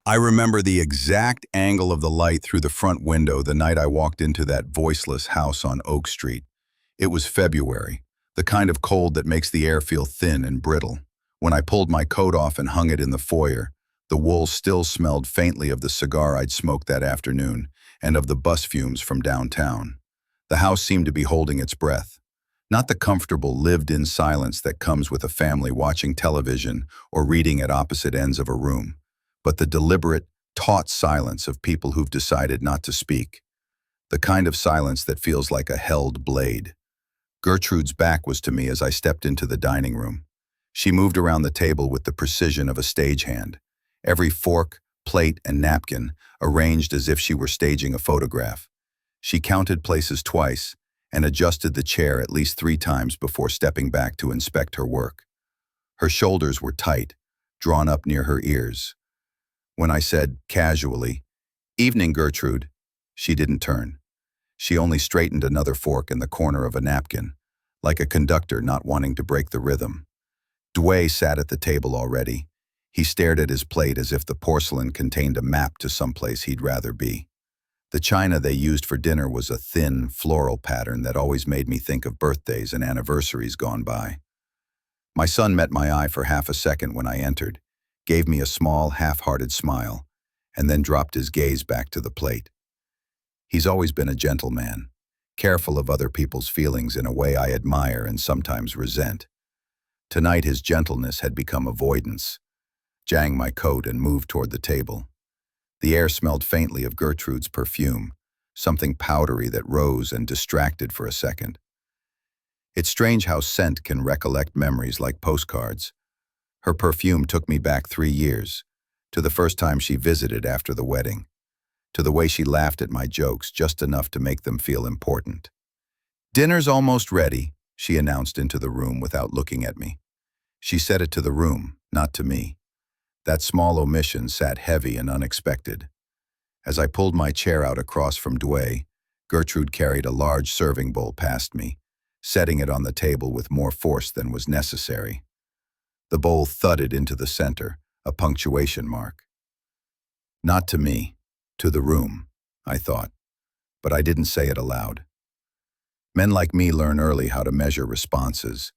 I remember the exact angle of the light through the front window the night I walked into that voiceless house on Oak Street. It was February, the kind of cold that makes the air feel thin and brittle. When I pulled my coat off and hung it in the foyer, the wool still smelled faintly of the cigar I'd smoked that afternoon and of the bus fumes from downtown. The house seemed to be holding its breath. Not the comfortable, lived-in silence that comes with a family watching television or reading at opposite ends of a room, but the deliberate, taut silence of people who've decided not to speak. The kind of silence that feels like a held blade. Gertrude's back was to me as I stepped into the dining room. She moved around the table with the precision of a stagehand, every fork, plate, and napkin arranged as if she were staging a photograph. She counted places twice and adjusted the chair at least 3 times before stepping back to inspect her work. Her shoulders were tight, drawn up near her ears. When I said, casually, "Evening, Gertrude," she didn't turn. She only straightened another fork in the corner of a napkin, like a conductor not wanting to break the rhythm. Dwayne sat at the table already. He stared at his plate as if the porcelain contained a map to someplace he'd rather be. The china they used for dinner was a thin, floral pattern that always made me think of birthdays and anniversaries gone by. My son met my eye for half a second when I entered, gave me a small, half-hearted smile, and then dropped his gaze back to the plate. He's always been a gentleman, careful of other people's feelings in a way I admire and sometimes resent. Tonight his gentleness had become avoidance. Jang my coat and moved toward the table. The air smelled faintly of Gertrude's perfume, something powdery that rose and distracted for a second. It's strange how scent can recollect memories like postcards. Her perfume took me back 3 years, to the first time she visited after the wedding, to the way she laughed at my jokes just enough to make them feel important. "Dinner's almost ready," she announced into the room without looking at me. She said it to the room, not to me. That small omission sat heavy and unexpected. As I pulled my chair out across from Dwayne, Gertrude carried a large serving bowl past me, setting it on the table with more force than was necessary. The bowl thudded into the center, a punctuation mark. Not to me, to the room, I thought, but I didn't say it aloud. Men like me learn early how to measure responses.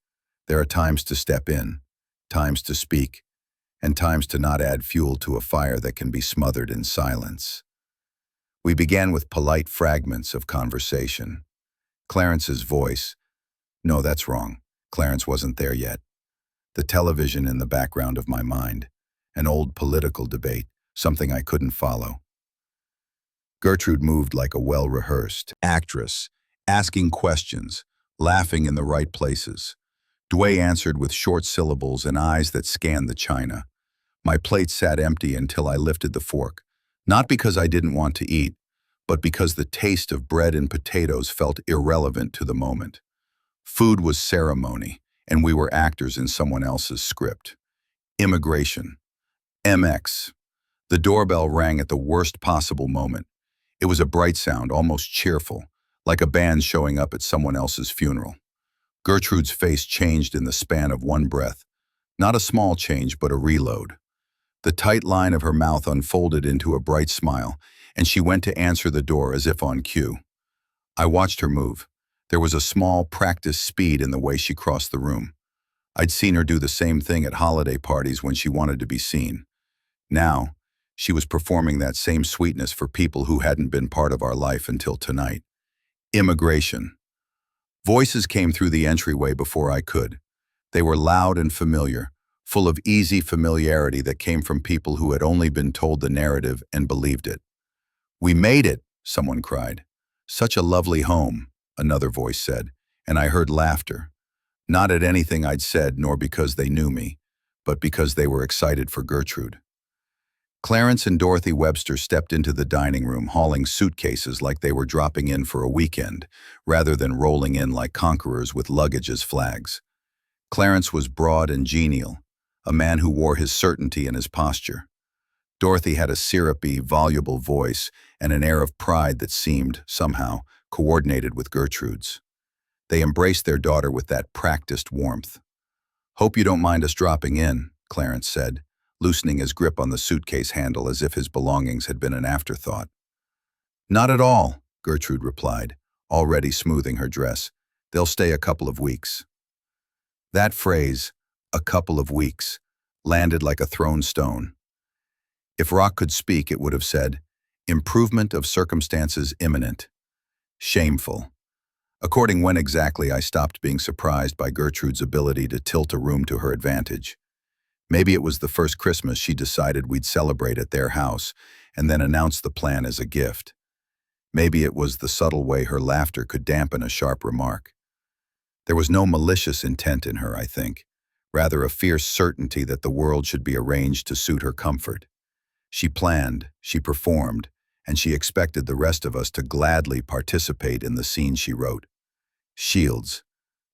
There are times to step in, times to speak, and times to not add fuel to a fire that can be smothered in silence. We began with polite fragments of conversation. Clarence's voice. No, that's wrong. Clarence wasn't there yet. The television in the background of my mind. An old political debate, something I couldn't follow. Gertrude moved like a well-rehearsed actress, asking questions, laughing in the right places. Dwayne answered with short syllables and eyes that scanned the china. My plate sat empty until I lifted the fork, not because I didn't want to eat, but because the taste of bread and potatoes felt irrelevant to the moment. Food was ceremony, and we were actors in someone else's script. Immigration. MX. The doorbell rang at the worst possible moment. It was a bright sound, almost cheerful, like a band showing up at someone else's funeral. Gertrude's face changed in the span of one breath. Not a small change, but a reload. The tight line of her mouth unfolded into a bright smile, and she went to answer the door as if on cue. I watched her move. There was a small, practiced speed in the way she crossed the room. I'd seen her do the same thing at holiday parties when she wanted to be seen. Now, she was performing that same sweetness for people who hadn't been part of our life until tonight. Immigration. Voices came through the entryway before I could. They were loud and familiar, full of easy familiarity that came from people who had only been told the narrative and believed it. "We made it," someone cried. "Such a lovely home," another voice said, and I heard laughter. Not at anything I'd said, nor because they knew me, but because they were excited for Gertrude. Clarence and Dorothy Webster stepped into the dining room hauling suitcases like they were dropping in for a weekend, rather than rolling in like conquerors with luggage as flags. Clarence was broad and genial, a man who wore his certainty in his posture. Dorothy had a syrupy, voluble voice and an air of pride that seemed, somehow, coordinated with Gertrude's. They embraced their daughter with that practiced warmth. "Hope you don't mind us dropping in," Clarence said, loosening his grip on the suitcase handle as if his belongings had been an afterthought. "Not at all," Gertrude replied, already smoothing her dress. "They'll stay a couple of weeks." That phrase, "a couple of weeks," landed like a thrown stone. If rock could speak, it would have said, "Improvement of circumstances imminent." Shameful. According when exactly I stopped being surprised by Gertrude's ability to tilt a room to her advantage. Maybe it was the first Christmas she decided we'd celebrate at their house and then announce the plan as a gift. Maybe it was the subtle way her laughter could dampen a sharp remark. There was no malicious intent in her, I think, rather a fierce certainty that the world should be arranged to suit her comfort. She planned, she performed, and she expected the rest of us to gladly participate in the scene she wrote. Shields,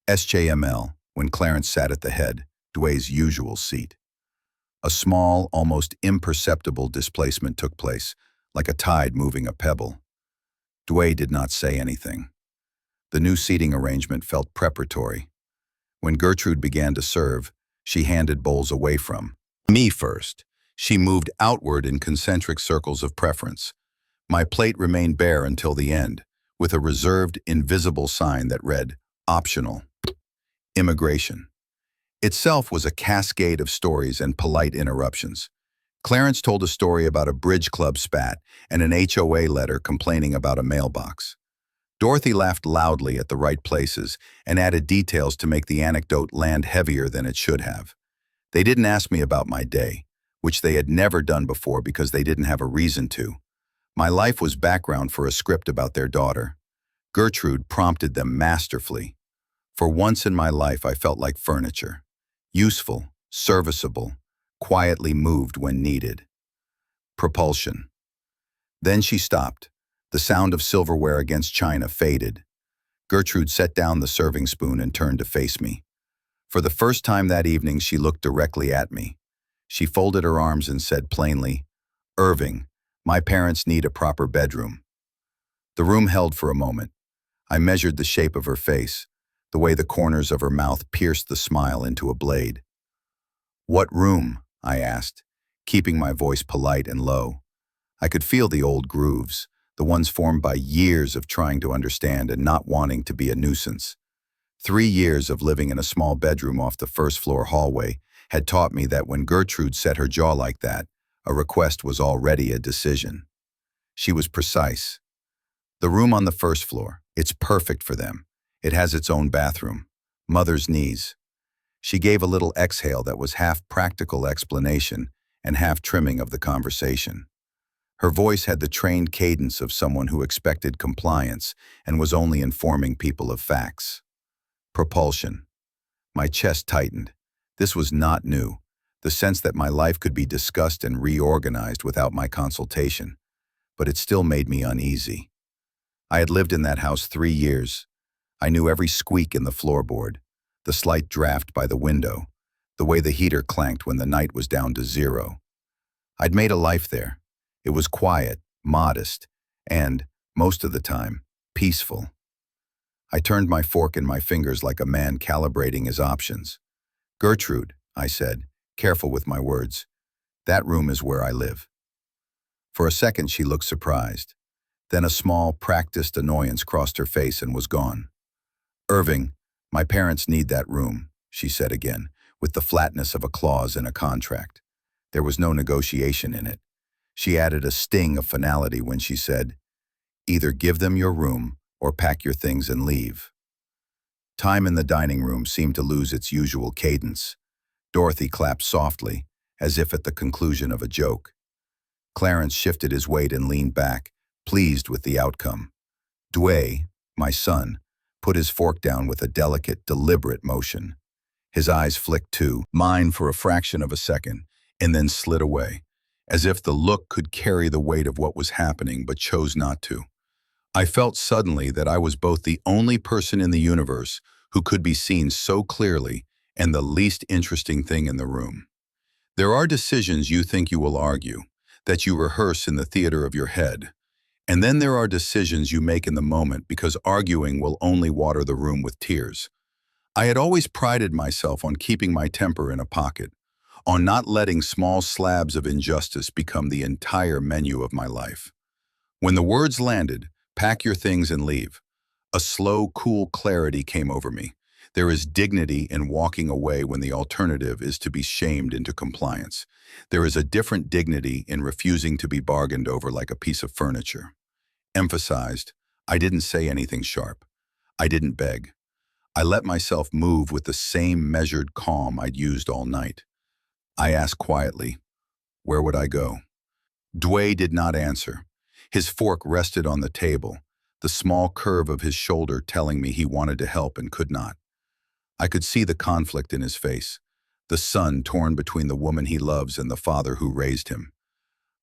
SJML, when Clarence sat at the head, Dway's usual seat. A small, almost imperceptible displacement took place, like a tide moving a pebble. Dway did not say anything. The new seating arrangement felt preparatory. When Gertrude began to serve, she handed bowls away from me first. She moved outward in concentric circles of preference. My plate remained bare until the end, with a reserved, invisible sign that read, "Optional." Immigration. Itself was a cascade of stories and polite interruptions. Clarence told a story about a bridge club spat and an HOA letter complaining about a mailbox. Dorothy laughed loudly at the right places and added details to make the anecdote land heavier than it should have. They didn't ask me about my day, which they had never done before because they didn't have a reason to. My life was background for a script about their daughter. Gertrude prompted them masterfully. For once in my life, I felt like furniture. Useful, serviceable, quietly moved when needed. Propulsion. Then she stopped. The sound of silverware against china faded. Gertrude set down the serving spoon and turned to face me. For the first time that evening, she looked directly at me. She folded her arms and said plainly, "Irving, my parents need a proper bedroom." The room held for a moment. I measured the shape of her face, the way the corners of her mouth pierced the smile into a blade. "What room?" I asked, keeping my voice polite and low. I could feel the old grooves, the ones formed by years of trying to understand and not wanting to be a nuisance. 3 years of living in a small bedroom off the first-floor hallway had taught me that when Gertrude set her jaw like that, a request was already a decision. She was precise. "The room on the first floor, it's perfect for them. It has its own bathroom. Mother's knees." She gave a little exhale that was half practical explanation and half trimming of the conversation. Her voice had the trained cadence of someone who expected compliance and was only informing people of facts. Propulsion. My chest tightened. This was not new, the sense that my life could be discussed and reorganized without my consultation, but it still made me uneasy. I had lived in that house 3 years. I knew every squeak in the floorboard, the slight draft by the window, the way the heater clanked when the night was down to 0. I'd made a life there. It was quiet, modest, and, most of the time, peaceful. I turned my fork in my fingers like a man calibrating his options. "Gertrude," I said, careful with my words, "that room is where I live." For a second she looked surprised. Then a small, practiced annoyance crossed her face and was gone. "Irving, my parents need that room," she said again, with the flatness of a clause in a contract. There was no negotiation in it. She added a sting of finality when she said, "Either give them your room or pack your things and leave." Time in the dining room seemed to lose its usual cadence. Dorothy clapped softly, as if at the conclusion of a joke. Clarence shifted his weight and leaned back, pleased with the outcome. Dway, my son, put his fork down with a delicate, deliberate motion. His eyes flicked to mine for a fraction of a second, and then slid away, as if the look could carry the weight of what was happening but chose not to. I felt suddenly that I was both the only person in the universe who could be seen so clearly and the least interesting thing in the room. There are decisions you think you will argue, that you rehearse in the theater of your head. And then there are decisions you make in the moment because arguing will only water the room with tears. I had always prided myself on keeping my temper in a pocket, on not letting small slabs of injustice become the entire menu of my life. When the words landed, "Pack your things and leave," a slow, cool clarity came over me. There is dignity in walking away when the alternative is to be shamed into compliance. There is a different dignity in refusing to be bargained over like a piece of furniture. Emphasized, I didn't say anything sharp. I didn't beg. I let myself move with the same measured calm I'd used all night. I asked quietly, where would I go? Dway did not answer. His fork rested on the table, the small curve of his shoulder telling me he wanted to help and could not. I could see the conflict in his face, the son torn between the woman he loves and the father who raised him.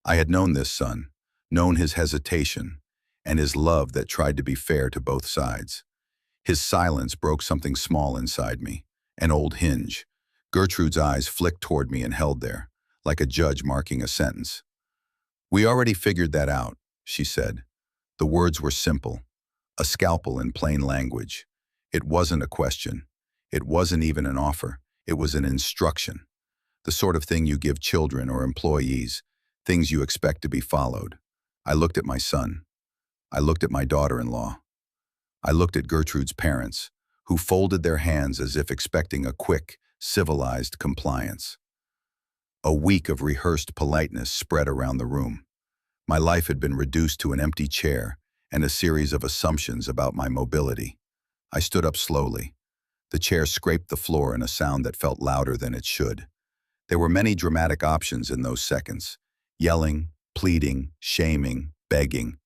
I had known this son, known his hesitation, and his love that tried to be fair to both sides. His silence broke something small inside me, an old hinge. Gertrude's eyes flicked toward me and held there, like a judge marking a sentence. "We already figured that out," she said. The words were simple, a scalpel in plain language. It wasn't a question. It wasn't even an offer. It was an instruction, the sort of thing you give children or employees, things you expect to be followed. I looked at my son. I looked at my daughter-in-law. I looked at Gertrude's parents, who folded their hands as if expecting a quick, civilized compliance. A week of rehearsed politeness spread around the room. My life had been reduced to an empty chair and a series of assumptions about my mobility. I stood up slowly. The chair scraped the floor in a sound that felt louder than it should. There were many dramatic options in those seconds: yelling, pleading, shaming, begging.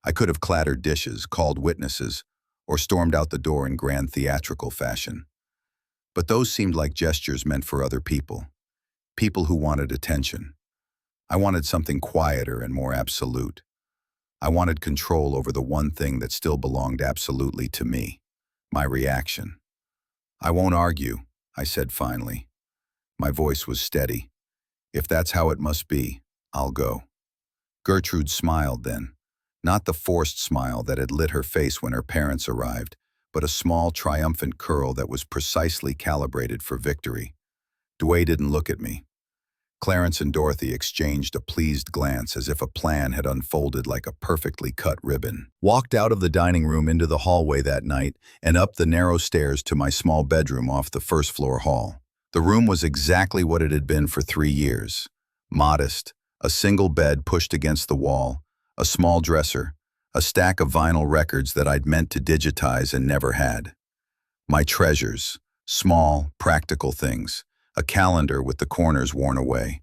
I could have clattered dishes, called witnesses, or stormed out the door in grand theatrical fashion. But those seemed like gestures meant for other people, people who wanted attention. I wanted something quieter and more absolute. I wanted control over the one thing that still belonged absolutely to me, my reaction. "I won't argue," I said finally. My voice was steady. "If that's how it must be, I'll go." Gertrude smiled then, not the forced smile that had lit her face when her parents arrived, but a small, triumphant curl that was precisely calibrated for victory. Dway didn't look at me. Clarence and Dorothy exchanged a pleased glance as if a plan had unfolded like a perfectly cut ribbon. Walked out of the dining room into the hallway that night and up the narrow stairs to my small bedroom off the first-floor hall. The room was exactly what it had been for 3 years. Modest, a single bed pushed against the wall, a small dresser, a stack of vinyl records that I'd meant to digitize and never had. My treasures, small, practical things, a calendar with the corners worn away,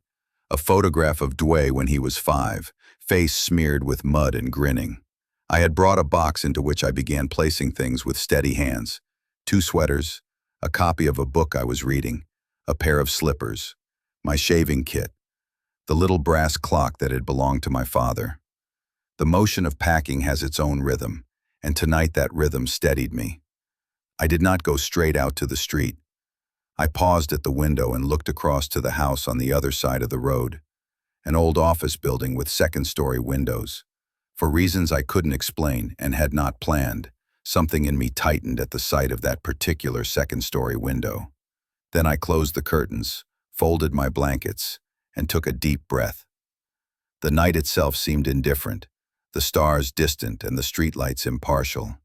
a photograph of Dway when he was 5, face smeared with mud and grinning. I had brought a box into which I began placing things with steady hands: 2 sweaters, a copy of a book I was reading, a pair of slippers, my shaving kit, the little brass clock that had belonged to my father. The motion of packing has its own rhythm, and tonight that rhythm steadied me. I did not go straight out to the street. I paused at the window and looked across to the house on the other side of the road, an old office building with second-story windows. For reasons I couldn't explain and had not planned, something in me tightened at the sight of that particular second-story window. Then I closed the curtains, folded my blankets, and took a deep breath. The night itself seemed indifferent, the stars distant and the streetlights impartial.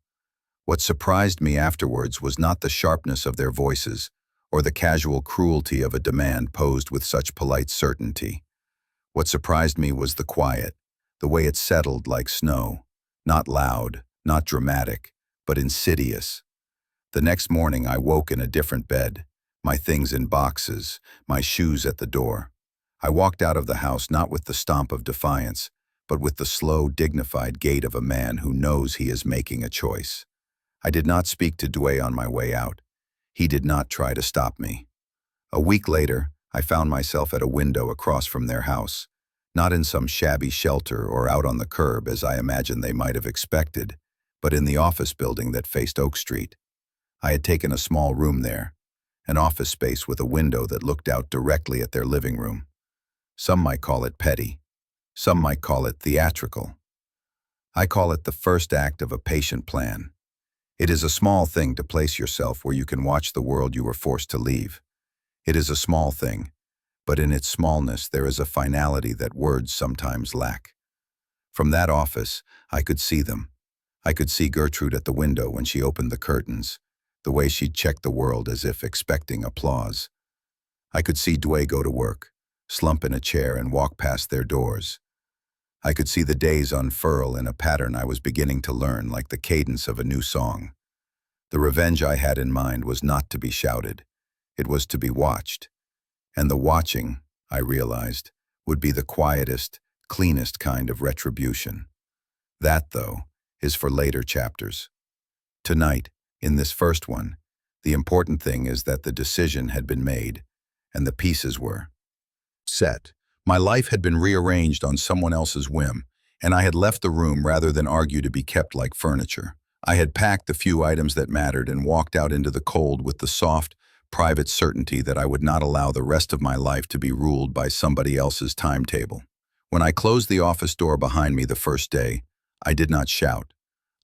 What surprised me afterwards was not the sharpness of their voices, or the casual cruelty of a demand posed with such polite certainty. What surprised me was the quiet, the way it settled like snow, not loud, not dramatic, but insidious. The next morning I woke in a different bed, my things in boxes, my shoes at the door. I walked out of the house not with the stomp of defiance, but with the slow, dignified gait of a man who knows he is making a choice. I did not speak to Dway on my way out. He did not try to stop me. A week later, I found myself at a window across from their house, not in some shabby shelter or out on the curb as I imagined they might have expected, but in the office building that faced Oak Street. I had taken a small room there, an office space with a window that looked out directly at their living room. Some might call it petty. Some might call it theatrical. I call it the first act of a patient plan. It is a small thing to place yourself where you can watch the world you were forced to leave. It is a small thing, but in its smallness there is a finality that words sometimes lack. From that office, I could see them. I could see Gertrude at the window when she opened the curtains, the way she'd check the world as if expecting applause. I could see Dway go to work, slump in a chair and walk past their doors. I could see the days unfurl in a pattern I was beginning to learn, like the cadence of a new song. The revenge I had in mind was not to be shouted. It was to be watched. And the watching, I realized, would be the quietest, cleanest kind of retribution. That, though, is for later chapters. Tonight, in this first one, the important thing is that the decision had been made, and the pieces were set. My life had been rearranged on someone else's whim, and I had left the room rather than argue to be kept like furniture. I had packed the few items that mattered and walked out into the cold with the soft, private certainty that I would not allow the rest of my life to be ruled by somebody else's timetable. When I closed the office door behind me the first day, I did not shout.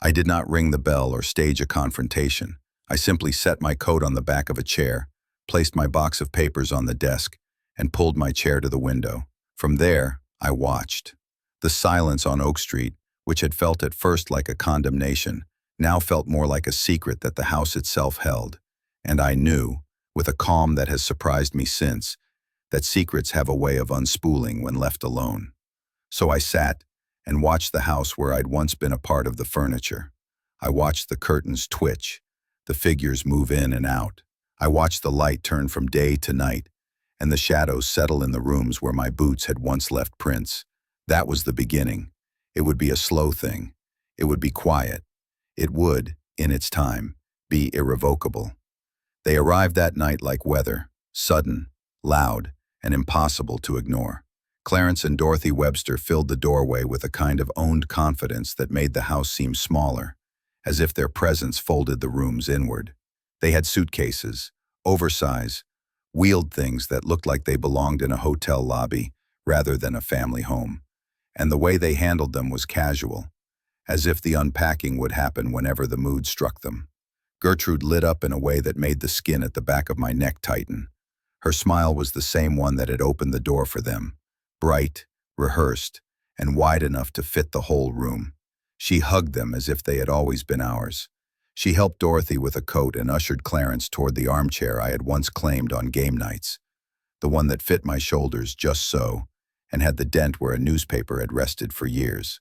I did not ring the bell or stage a confrontation. I simply set my coat on the back of a chair, placed my box of papers on the desk, and pulled my chair to the window. From there, I watched. The silence on Oak Street, which had felt at first like a condemnation, now felt more like a secret that the house itself held. And I knew, with a calm that has surprised me since, that secrets have a way of unspooling when left alone. So I sat and watched the house where I'd once been a part of the furniture. I watched the curtains twitch, the figures move in and out. I watched the light turn from day to night, and the shadows settle in the rooms where my boots had once left prints. That was the beginning. It would be a slow thing. It would be quiet. It would, in its time, be irrevocable. They arrived that night like weather, sudden, loud, and impossible to ignore. Clarence and Dorothy Webster filled the doorway with a kind of owned confidence that made the house seem smaller, as if their presence folded the rooms inward. They had suitcases, oversized, wheeled things that looked like they belonged in a hotel lobby rather than a family home. And the way they handled them was casual, as if the unpacking would happen whenever the mood struck them. Gertrude lit up in a way that made the skin at the back of my neck tighten. Her smile was the same one that had opened the door for them, bright, rehearsed, and wide enough to fit the whole room. She hugged them as if they had always been ours. She helped Dorothy with a coat and ushered Clarence toward the armchair I had once claimed on game nights, the one that fit my shoulders just so, and had the dent where a newspaper had rested for years.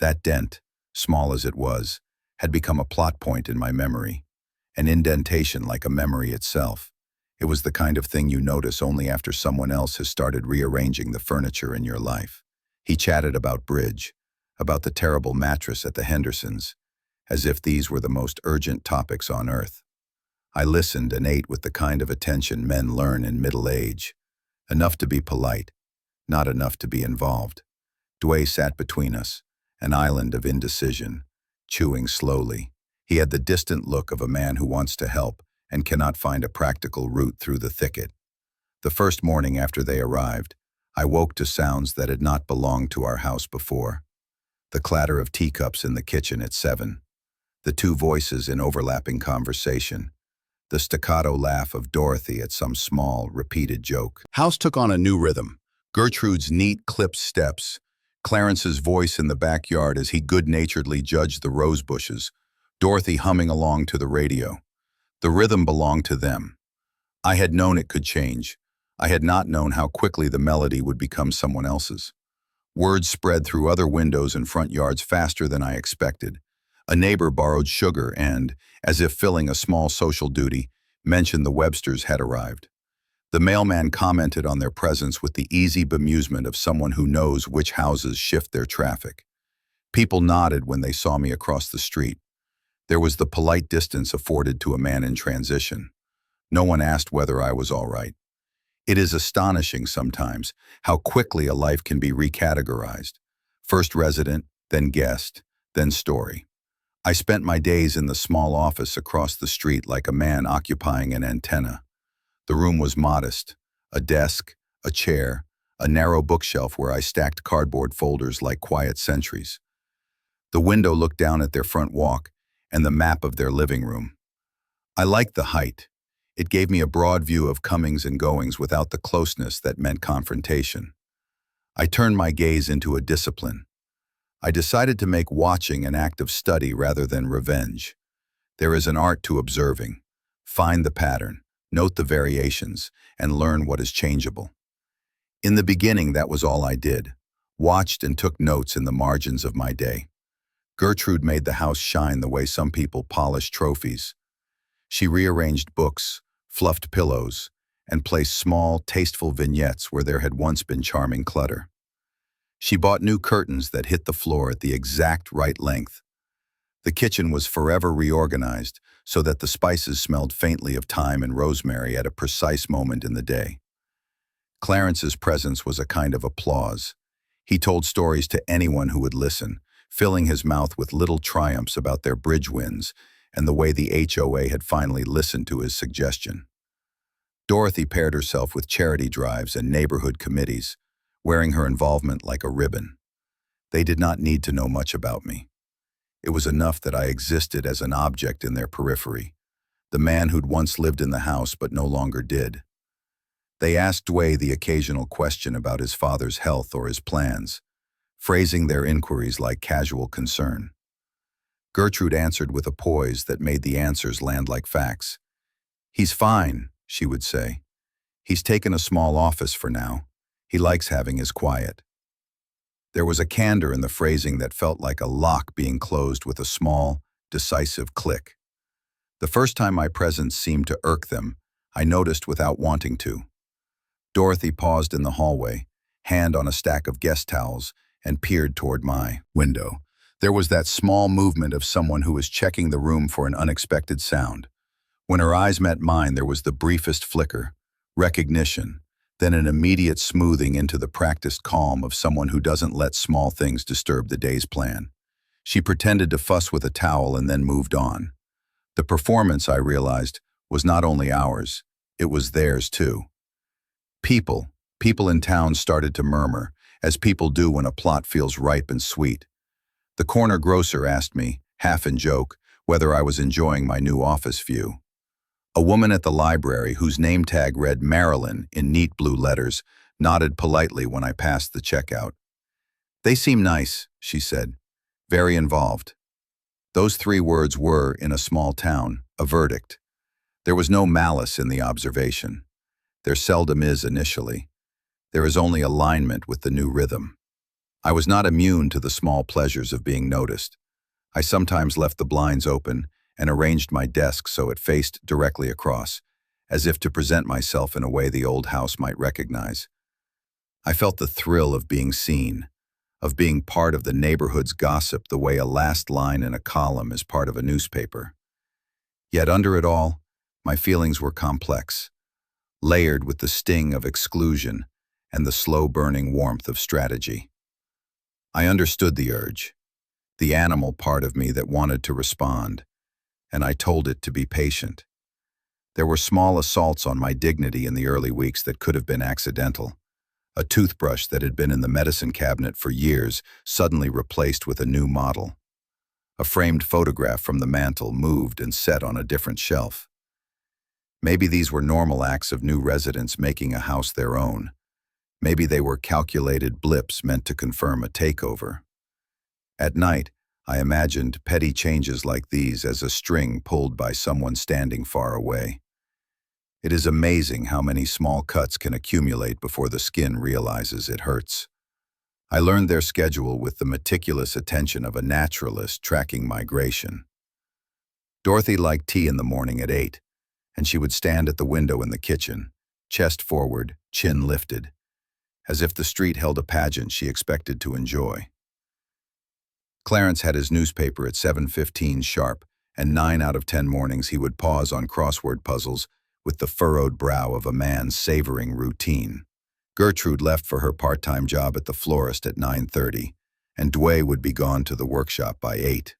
That dent, small as it was, had become a plot point in my memory, an indentation like a memory itself. It was the kind of thing you notice only after someone else has started rearranging the furniture in your life. He chatted about bridge, about the terrible mattress at the Hendersons, as if these were the most urgent topics on earth. I listened and ate with the kind of attention men learn in middle age, enough to be polite, not enough to be involved. Dway sat between us, an island of indecision, chewing slowly. He had the distant look of a man who wants to help and cannot find a practical route through the thicket. The first morning after they arrived, I woke to sounds that had not belonged to our house before. The clatter of teacups in the kitchen at 7, the two voices in overlapping conversation, the staccato laugh of Dorothy at some small, repeated joke. House took on a new rhythm. Gertrude's neat, clipped steps, Clarence's voice in the backyard as he good-naturedly judged the rose bushes, Dorothy humming along to the radio. The rhythm belonged to them. I had known it could change. I had not known how quickly the melody would become someone else's. Words spread through other windows and front yards faster than I expected. A neighbor borrowed sugar and, as if filling a small social duty, mentioned the Websters had arrived. The mailman commented on their presence with the easy bemusement of someone who knows which houses shift their traffic. People nodded when they saw me across the street. There was the polite distance afforded to a man in transition. No one asked whether I was all right. It is astonishing sometimes how quickly a life can be recategorized. First resident, then guest, then story. I spent my days in the small office across the street like a man occupying an antenna. The room was modest, a desk, a chair, a narrow bookshelf where I stacked cardboard folders like quiet sentries. The window looked down at their front walk and the map of their living room. I liked the height. It gave me a broad view of comings and goings without the closeness that meant confrontation. I turned my gaze into a discipline. I decided to make watching an act of study rather than revenge. There is an art to observing. Find the pattern, note the variations, and learn what is changeable. In the beginning, that was all I did. Watched and took notes in the margins of my day. Gertrude made the house shine the way some people polish trophies. She rearranged books, fluffed pillows, and placed small, tasteful vignettes where there had once been charming clutter. She bought new curtains that hit the floor at the exact right length. The kitchen was forever reorganized so that the spices smelled faintly of thyme and rosemary at a precise moment in the day. Clarence's presence was a kind of applause. He told stories to anyone who would listen, filling his mouth with little triumphs about their bridge wins and the way the HOA had finally listened to his suggestion. Dorothy paired herself with charity drives and neighborhood committees, wearing her involvement like a ribbon. They did not need to know much about me. It was enough that I existed as an object in their periphery, the man who'd once lived in the house but no longer did. They asked Dwayne the occasional question about his father's health or his plans, phrasing their inquiries like casual concern. Gertrude answered with a poise that made the answers land like facts. "He's fine," she would say. "He's taken a small office for now. He likes having his quiet." There was a candor in the phrasing that felt like a lock being closed with a small, decisive click. The first time my presence seemed to irk them, I noticed without wanting to. Dorothy paused in the hallway, hand on a stack of guest towels, and peered toward my window. There was that small movement of someone who was checking the room for an unexpected sound. When her eyes met mine, there was the briefest flicker, recognition, then an immediate smoothing into the practiced calm of someone who doesn't let small things disturb the day's plan. She pretended to fuss with a towel and then moved on. The performance, I realized, was not only ours, it was theirs too. People in town started to murmur, as people do when a plot feels ripe and sweet. The corner grocer asked me, half in joke, whether I was enjoying my new office view. A woman at the library, whose name tag read Marilyn in neat blue letters, nodded politely when I passed the checkout. "They seem nice," she said. "Very involved." Those 3 words were, in a small town, a verdict. There was no malice in the observation. There seldom is initially. There is only alignment with the new rhythm. I was not immune to the small pleasures of being noticed. I sometimes left the blinds open and arranged my desk so it faced directly across, as if to present myself in a way the old house might recognize. I felt the thrill of being seen, of being part of the neighborhood's gossip the way a last line in a column is part of a newspaper. Yet under it all, my feelings were complex, layered with the sting of exclusion and the slow-burning warmth of strategy. I understood the urge, the animal part of me that wanted to respond, and I told it to be patient. There were small assaults on my dignity in the early weeks that could have been accidental. A toothbrush that had been in the medicine cabinet for years suddenly replaced with a new model. A framed photograph from the mantel moved and set on a different shelf. Maybe these were normal acts of new residents making a house their own. Maybe they were calculated blips meant to confirm a takeover. At night, I imagined petty changes like these as a string pulled by someone standing far away. It is amazing how many small cuts can accumulate before the skin realizes it hurts. I learned their schedule with the meticulous attention of a naturalist tracking migration. Dorothy liked tea in the morning at 8, and she would stand at the window in the kitchen, chest forward, chin lifted, as if the street held a pageant she expected to enjoy. Clarence had his newspaper at 7:15 sharp, and 9 out of 10 mornings he would pause on crossword puzzles with the furrowed brow of a man savoring routine. Gertrude left for her part-time job at the florist at 9:30, and Dwayne would be gone to the workshop by 8.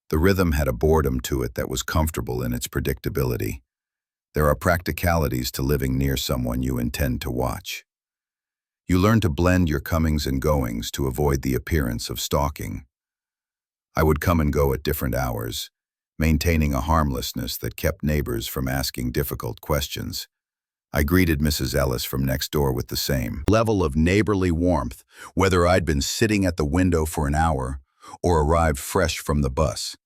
The rhythm had a boredom to it that was comfortable in its predictability. There are practicalities to living near someone you intend to watch. You learn to blend your comings and goings to avoid the appearance of stalking. I would come and go at different hours, maintaining a harmlessness that kept neighbors from asking difficult questions. I greeted Mrs. Ellis from next door with the same level of neighborly warmth, whether I'd been sitting at the window for an hour or arrived fresh from the bus.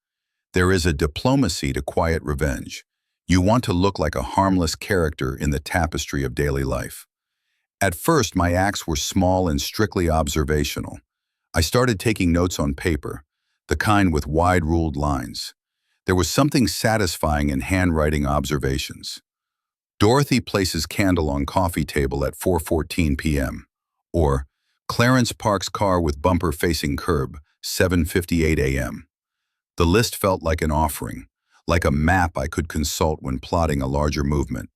There is a diplomacy to quiet revenge. You want to look like a harmless character in the tapestry of daily life. At first, my acts were small and strictly observational. I started taking notes on paper, the kind with wide-ruled lines. There was something satisfying in handwriting observations. Dorothy places candle on coffee table at 4:14 p.m. Or Clarence parks car with bumper facing curb, 7:58 a.m. The list felt like an offering, like a map I could consult when plotting a larger movement.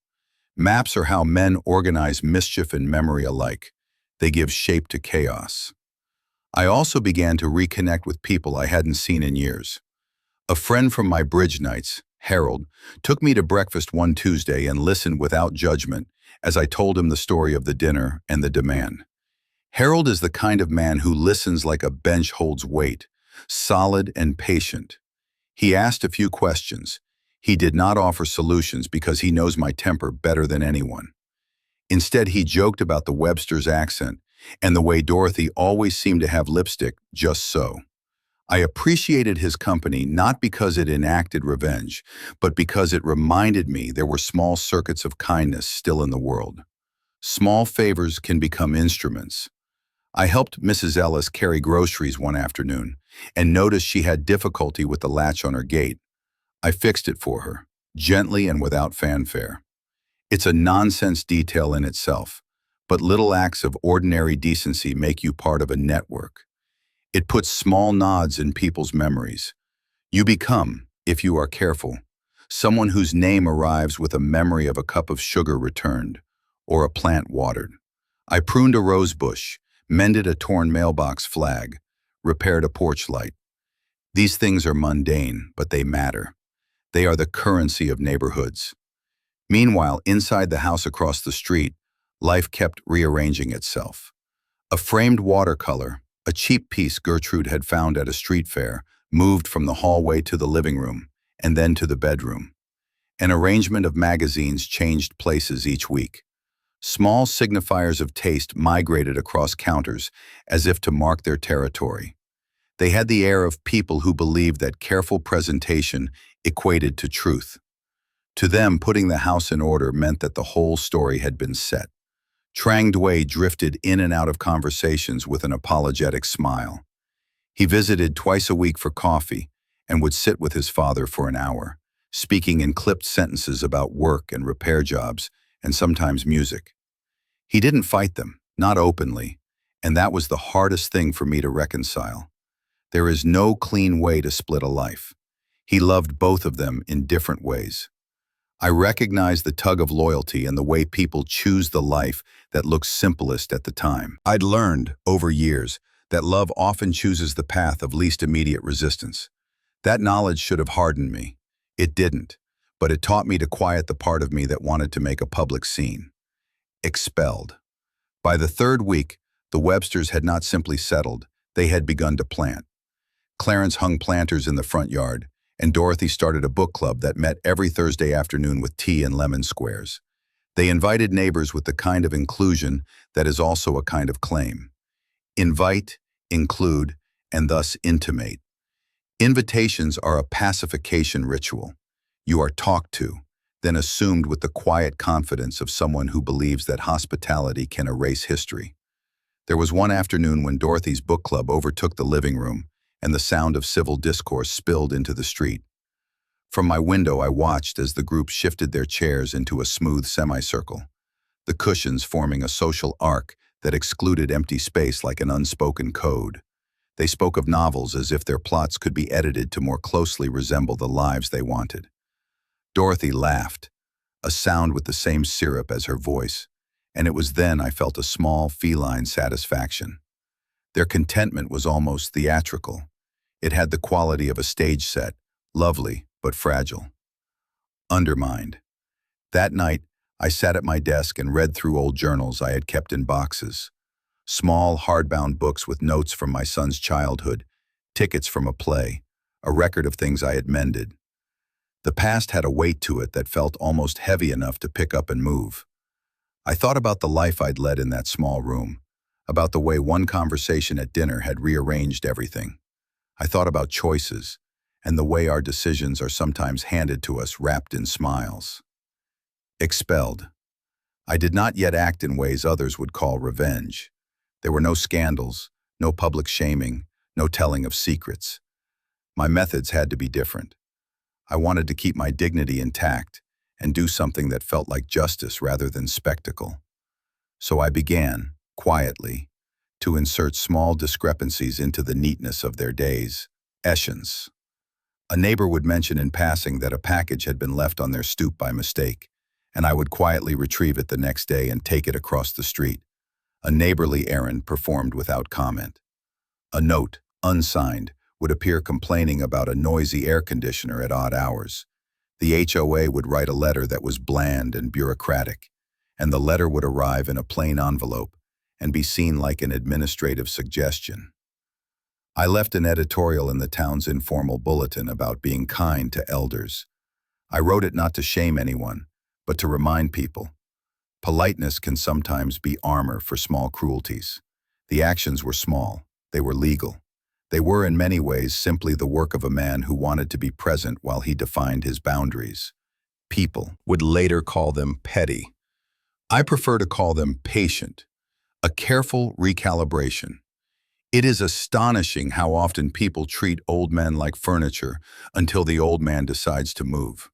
Maps are how men organize mischief and memory alike. They give shape to chaos. I also began to reconnect with people I hadn't seen in years. A friend from my bridge nights, Harold, took me to breakfast one Tuesday and listened without judgment as I told him the story of the dinner and the demand. Harold is the kind of man who listens like a bench holds weight, solid and patient. He asked a few questions. He did not offer solutions because he knows my temper better than anyone. Instead, he joked about the Webster's accent and the way Dorothy always seemed to have lipstick just so. I appreciated his company not because it enacted revenge, but because it reminded me there were small circuits of kindness still in the world. Small favors can become instruments. I helped Mrs. Ellis carry groceries one afternoon and noticed she had difficulty with the latch on her gate. I fixed it for her, gently and without fanfare. It's a nonsense detail in itself, but little acts of ordinary decency make you part of a network. It puts small nods in people's memories. You become, if you are careful, someone whose name arrives with a memory of a cup of sugar returned, or a plant watered. I pruned a rose bush, mended a torn mailbox flag, repaired a porch light. These things are mundane, but they matter. They are the currency of neighborhoods. Meanwhile, inside the house across the street, life kept rearranging itself. A framed watercolor, a cheap piece Gertrude had found at a street fair, moved from the hallway to the living room, and then to the bedroom. An arrangement of magazines changed places each week. Small signifiers of taste migrated across counters as if to mark their territory. They had the air of people who believed that careful presentation equated to truth. To them, putting the house in order meant that the whole story had been set. Trang Dui drifted in and out of conversations with an apologetic smile. He visited twice a week for coffee and would sit with his father for an hour, speaking in clipped sentences about work and repair jobs, and sometimes music. He didn't fight them, not openly, and that was the hardest thing for me to reconcile. There is no clean way to split a life. He loved both of them in different ways. I recognized the tug of loyalty and the way people choose the life that looks simplest at the time. I'd learned, over years, that love often chooses the path of least immediate resistance. That knowledge should have hardened me. It didn't, but it taught me to quiet the part of me that wanted to make a public scene. Expelled. By the third week, the Websters had not simply settled, they had begun to plant. Clarence hung planters in the front yard, and Dorothy started a book club that met every Thursday afternoon with tea and lemon squares. They invited neighbors with the kind of inclusion that is also a kind of claim. Invite, include, and thus intimate. Invitations are a pacification ritual. You are talked to, then assumed with the quiet confidence of someone who believes that hospitality can erase history. There was one afternoon when Dorothy's book club overtook the living room, and the sound of civil discourse spilled into the street. From my window, I watched as the group shifted their chairs into a smooth semicircle, the cushions forming a social arc that excluded empty space like an unspoken code. They spoke of novels as if their plots could be edited to more closely resemble the lives they wanted. Dorothy laughed, a sound with the same syrup as her voice, and it was then I felt a small feline satisfaction. Their contentment was almost theatrical. It had the quality of a stage set, lovely but fragile. Undermined. That night, I sat at my desk and read through old journals I had kept in boxes. Small, hardbound books with notes from my son's childhood, tickets from a play, a record of things I had mended. The past had a weight to it that felt almost heavy enough to pick up and move. I thought about the life I'd led in that small room, about the way one conversation at dinner had rearranged everything. I thought about choices, and the way our decisions are sometimes handed to us wrapped in smiles. Expelled. I did not yet act in ways others would call revenge. There were no scandals, no public shaming, no telling of secrets. My methods had to be different. I wanted to keep my dignity intact and do something that felt like justice rather than spectacle. So I began, quietly, to insert small discrepancies into the neatness of their days. Escience. A neighbor would mention in passing that a package had been left on their stoop by mistake, and I would quietly retrieve it the next day and take it across the street. A neighborly errand performed without comment. A note, unsigned, would appear complaining about a noisy air conditioner at odd hours. The HOA would write a letter that was bland and bureaucratic, and the letter would arrive in a plain envelope and be seen like an administrative suggestion. I left an editorial in the town's informal bulletin about being kind to elders. I wrote it not to shame anyone, but to remind people. Politeness can sometimes be armor for small cruelties. The actions were small. They were legal. They were in many ways simply the work of a man who wanted to be present while he defined his boundaries. People would later call them petty. I prefer to call them patient, a careful recalibration. It is astonishing how often people treat old men like furniture until the old man decides to move.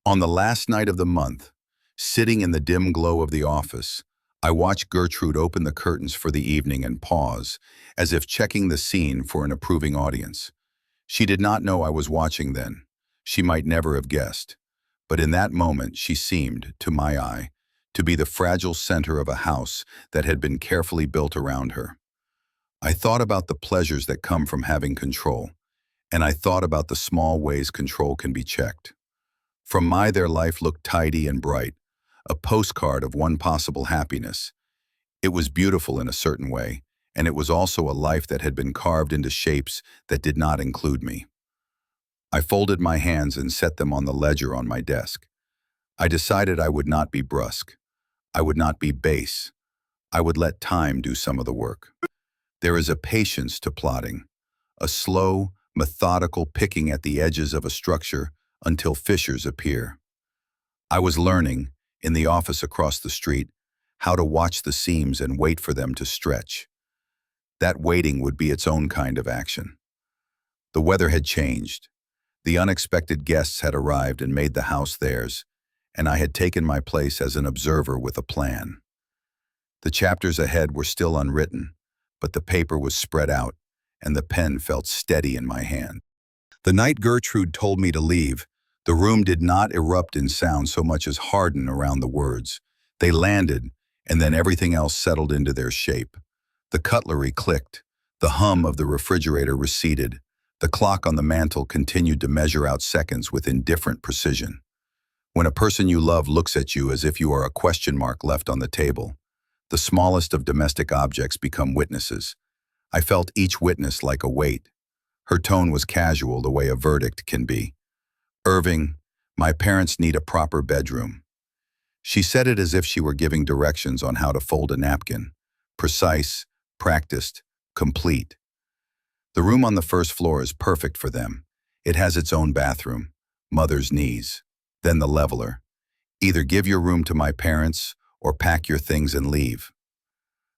On the last night of the month, sitting in the dim glow of the office, I watched Gertrude open the curtains for the evening and pause, as if checking the scene for an approving audience. She did not know I was watching then. She might never have guessed. But in that moment, she seemed, to my eye, to be the fragile center of a house that had been carefully built around her. I thought about the pleasures that come from having control, and I thought about the small ways control can be checked. From their life looked tidy and bright, a postcard of one possible happiness. It was beautiful in a certain way, and it was also a life that had been carved into shapes that did not include me. I folded my hands and set them on the ledger on my desk. I decided I would not be brusque. I would not be base. I would let time do some of the work. There is a patience to plotting, a slow, methodical picking at the edges of a structure until fissures appear. I was learning, in the office across the street, how to watch the seams and wait for them to stretch. That waiting would be its own kind of action. The weather had changed. The unexpected guests had arrived and made the house theirs, and I had taken my place as an observer with a plan. The chapters ahead were still unwritten, but the paper was spread out, and the pen felt steady in my hand. The night Gertrude told me to leave, the room did not erupt in sound so much as harden around the words. They landed, and then everything else settled into their shape. The cutlery clicked. The hum of the refrigerator receded. The clock on the mantel continued to measure out seconds with indifferent precision. When a person you love looks at you as if you are a question mark left on the table, the smallest of domestic objects become witnesses. I felt each witness like a weight. Her tone was casual, the way a verdict can be. "Irving, my parents need a proper bedroom." She said it as if she were giving directions on how to fold a napkin. Precise, practiced, complete. The room on the first floor is perfect for them. It has its own bathroom, mother's knees. Then the leveler. Either give your room to my parents or pack your things and leave.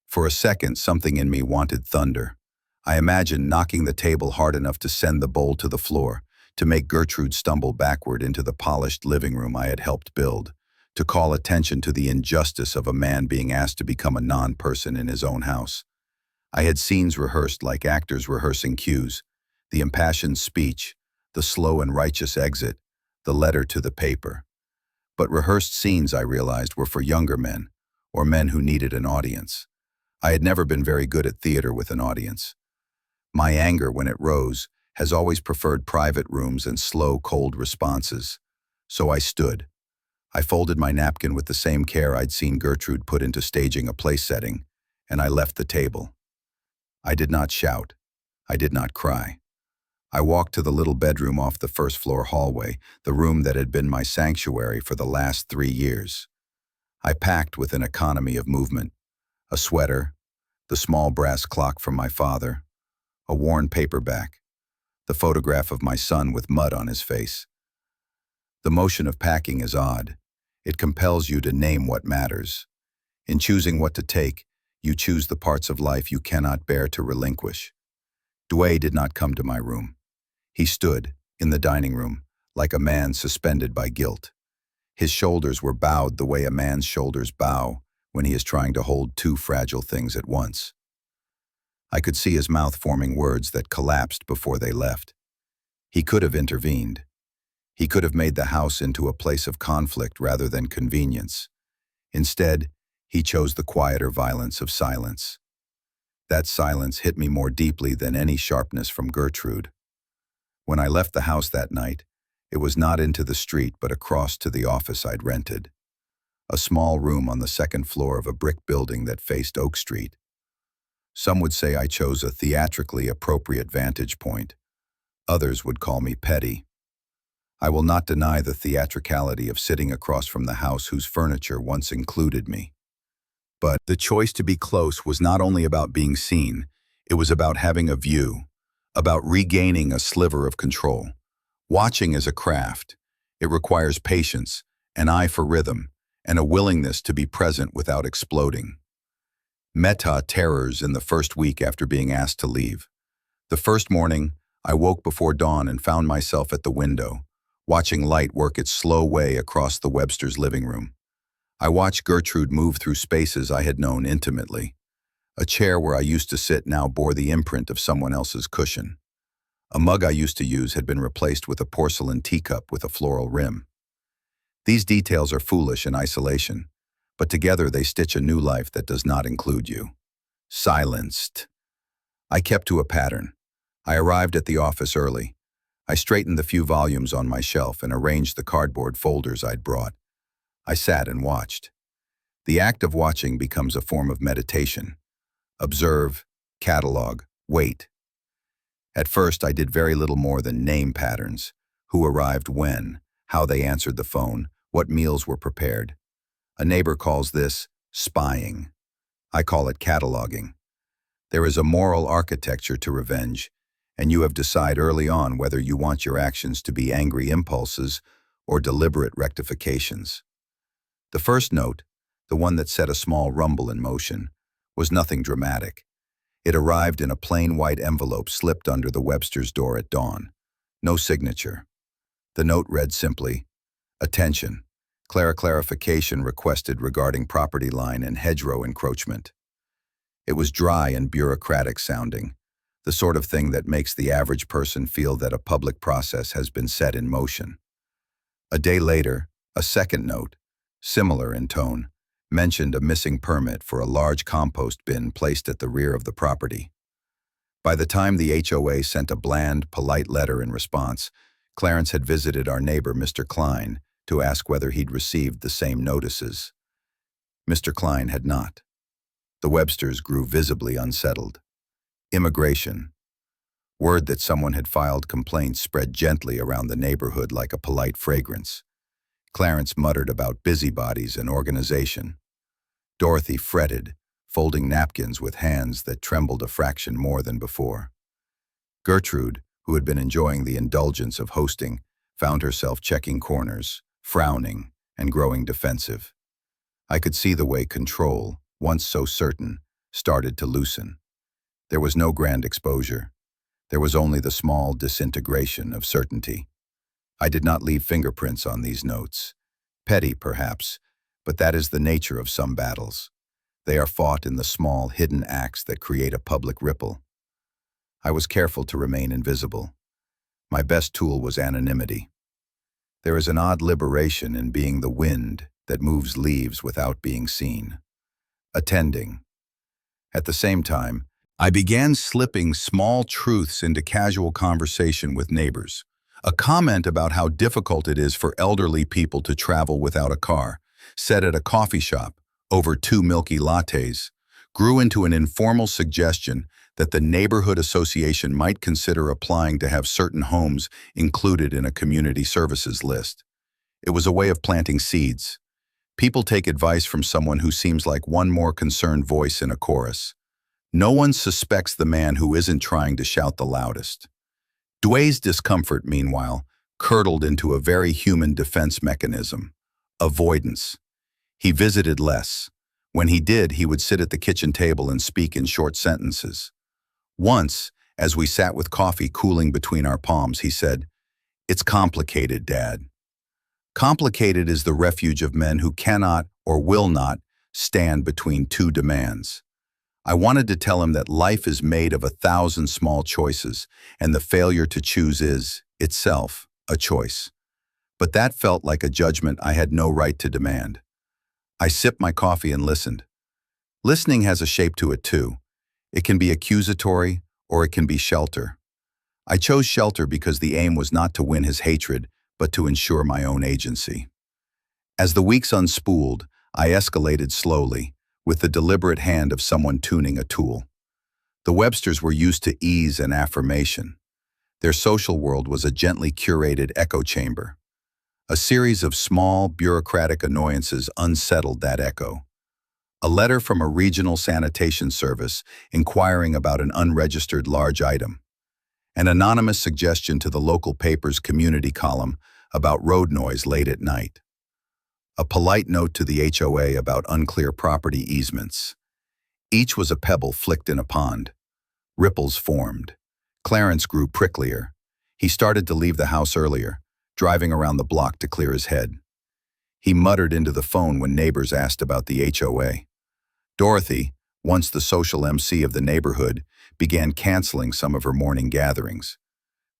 For a second, something in me wanted thunder. I imagined knocking the table hard enough to send the bowl to the floor, to make Gertrude stumble backward into the polished living room I had helped build, to call attention to the injustice of a man being asked to become a non-person in his own house. I had scenes rehearsed like actors rehearsing cues, the impassioned speech, the slow and righteous exit, the letter to the paper. But rehearsed scenes, I realized, were for younger men, or men who needed an audience. I had never been very good at theater with an audience. My anger, when it rose, has always preferred private rooms and slow, cold responses. So I stood. I folded my napkin with the same care I'd seen Gertrude put into staging a play setting, and I left the table. I did not shout. I did not cry. I walked to the little bedroom off the first-floor hallway, the room that had been my sanctuary for the last 3 years. I packed with an economy of movement: a sweater, the small brass clock from my father, a worn paperback, the photograph of my son with mud on his face. The motion of packing is odd. It compels you to name what matters. In choosing what to take, you choose the parts of life you cannot bear to relinquish. Dwayne did not come to my room. He stood, in the dining room, like a man suspended by guilt. His shoulders were bowed the way a man's shoulders bow when he is trying to hold two fragile things at once. I could see his mouth forming words that collapsed before they left. He could have intervened. He could have made the house into a place of conflict rather than convenience. Instead, he chose the quieter violence of silence. That silence hit me more deeply than any sharpness from Gertrude. When I left the house that night, it was not into the street but across to the office I'd rented. A small room on the second floor of a brick building that faced Oak Street. Some would say I chose a theatrically appropriate vantage point. Others would call me petty. I will not deny the theatricality of sitting across from the house whose furniture once included me. But the choice to be close was not only about being seen, it was about having a view, about regaining a sliver of control. Watching is a craft. It requires patience, an eye for rhythm, and a willingness to be present without exploding. Meta terrors in the first week after being asked to leave. The first morning, I woke before dawn and found myself at the window, watching light work its slow way across the Webster's living room. I watched Gertrude move through spaces I had known intimately. A chair where I used to sit now bore the imprint of someone else's cushion. A mug I used to use had been replaced with a porcelain teacup with a floral rim. These details are foolish in isolation, but together they stitch a new life that does not include you. Silenced. I kept to a pattern. I arrived at the office early. I straightened the few volumes on my shelf and arranged the cardboard folders I'd brought. I sat and watched. The act of watching becomes a form of meditation. Observe, catalog, wait. At first, I did very little more than name patterns: who arrived when, how they answered the phone, what meals were prepared. A neighbor calls this spying. I call it cataloging. There is a moral architecture to revenge, and you have to decide early on whether you want your actions to be angry impulses or deliberate rectifications. The first note, the one that set a small rumble in motion, was nothing dramatic. It arrived in a plain white envelope slipped under the Webster's door at dawn. No signature. The note read simply, "Attention. Clarification requested regarding property line and hedgerow encroachment." It was dry and bureaucratic sounding, the sort of thing that makes the average person feel that a public process has been set in motion. A day later, a second note, similar in tone, mentioned a missing permit for a large compost bin placed at the rear of the property. By the time the HOA sent a bland, polite letter in response, Clarence had visited our neighbor, Mr. Klein, to ask whether he'd received the same notices. Mr. Klein had not. The Websters grew visibly unsettled. Immigration. Word that someone had filed complaints spread gently around the neighborhood like a polite fragrance. Clarence muttered about busybodies and organization. Dorothy fretted, folding napkins with hands that trembled a fraction more than before. Gertrude, who had been enjoying the indulgence of hosting, found herself checking corners, frowning, and growing defensive. I could see the way control, once so certain, started to loosen. There was no grand exposure. There was only the small disintegration of certainty. I did not leave fingerprints on these notes. Petty, perhaps, but that is the nature of some battles. They are fought in the small, hidden acts that create a public ripple. I was careful to remain invisible. My best tool was anonymity. There is an odd liberation in being the wind that moves leaves without being seen. Attending. At the same time, I began slipping small truths into casual conversation with neighbors. A comment about how difficult it is for elderly people to travel without a car, said at a coffee shop over 2 milky lattes, grew into an informal suggestion that the neighborhood association might consider applying to have certain homes included in a community services list. It was a way of planting seeds. People take advice from someone who seems like one more concerned voice in a chorus. No one suspects the man who isn't trying to shout the loudest. Dway's discomfort, meanwhile, curdled into a very human defense mechanism: avoidance. He visited less. When he did, he would sit at the kitchen table and speak in short sentences. Once, as we sat with coffee cooling between our palms, he said, "It's complicated, Dad." Complicated is the refuge of men who cannot or will not stand between two demands. I wanted to tell him that life is made of 1,000 small choices, and the failure to choose is, itself, a choice. But that felt like a judgment I had no right to demand. I sipped my coffee and listened. Listening has a shape to it too. It can be accusatory, or it can be shelter. I chose shelter because the aim was not to win his hatred, but to ensure my own agency. As the weeks unspooled, I escalated slowly, with the deliberate hand of someone tuning a tool. The Websters were used to ease and affirmation. Their social world was a gently curated echo chamber. A series of small, bureaucratic annoyances unsettled that echo. A letter from a regional sanitation service inquiring about an unregistered large item. An anonymous suggestion to the local paper's community column about road noise late at night. A polite note to the HOA about unclear property easements. Each was a pebble flicked in a pond. Ripples formed. Clarence grew pricklier. He started to leave the house earlier, driving around the block to clear his head. He muttered into the phone when neighbors asked about the HOA. Dorothy, once the social MC of the neighborhood, began canceling some of her morning gatherings.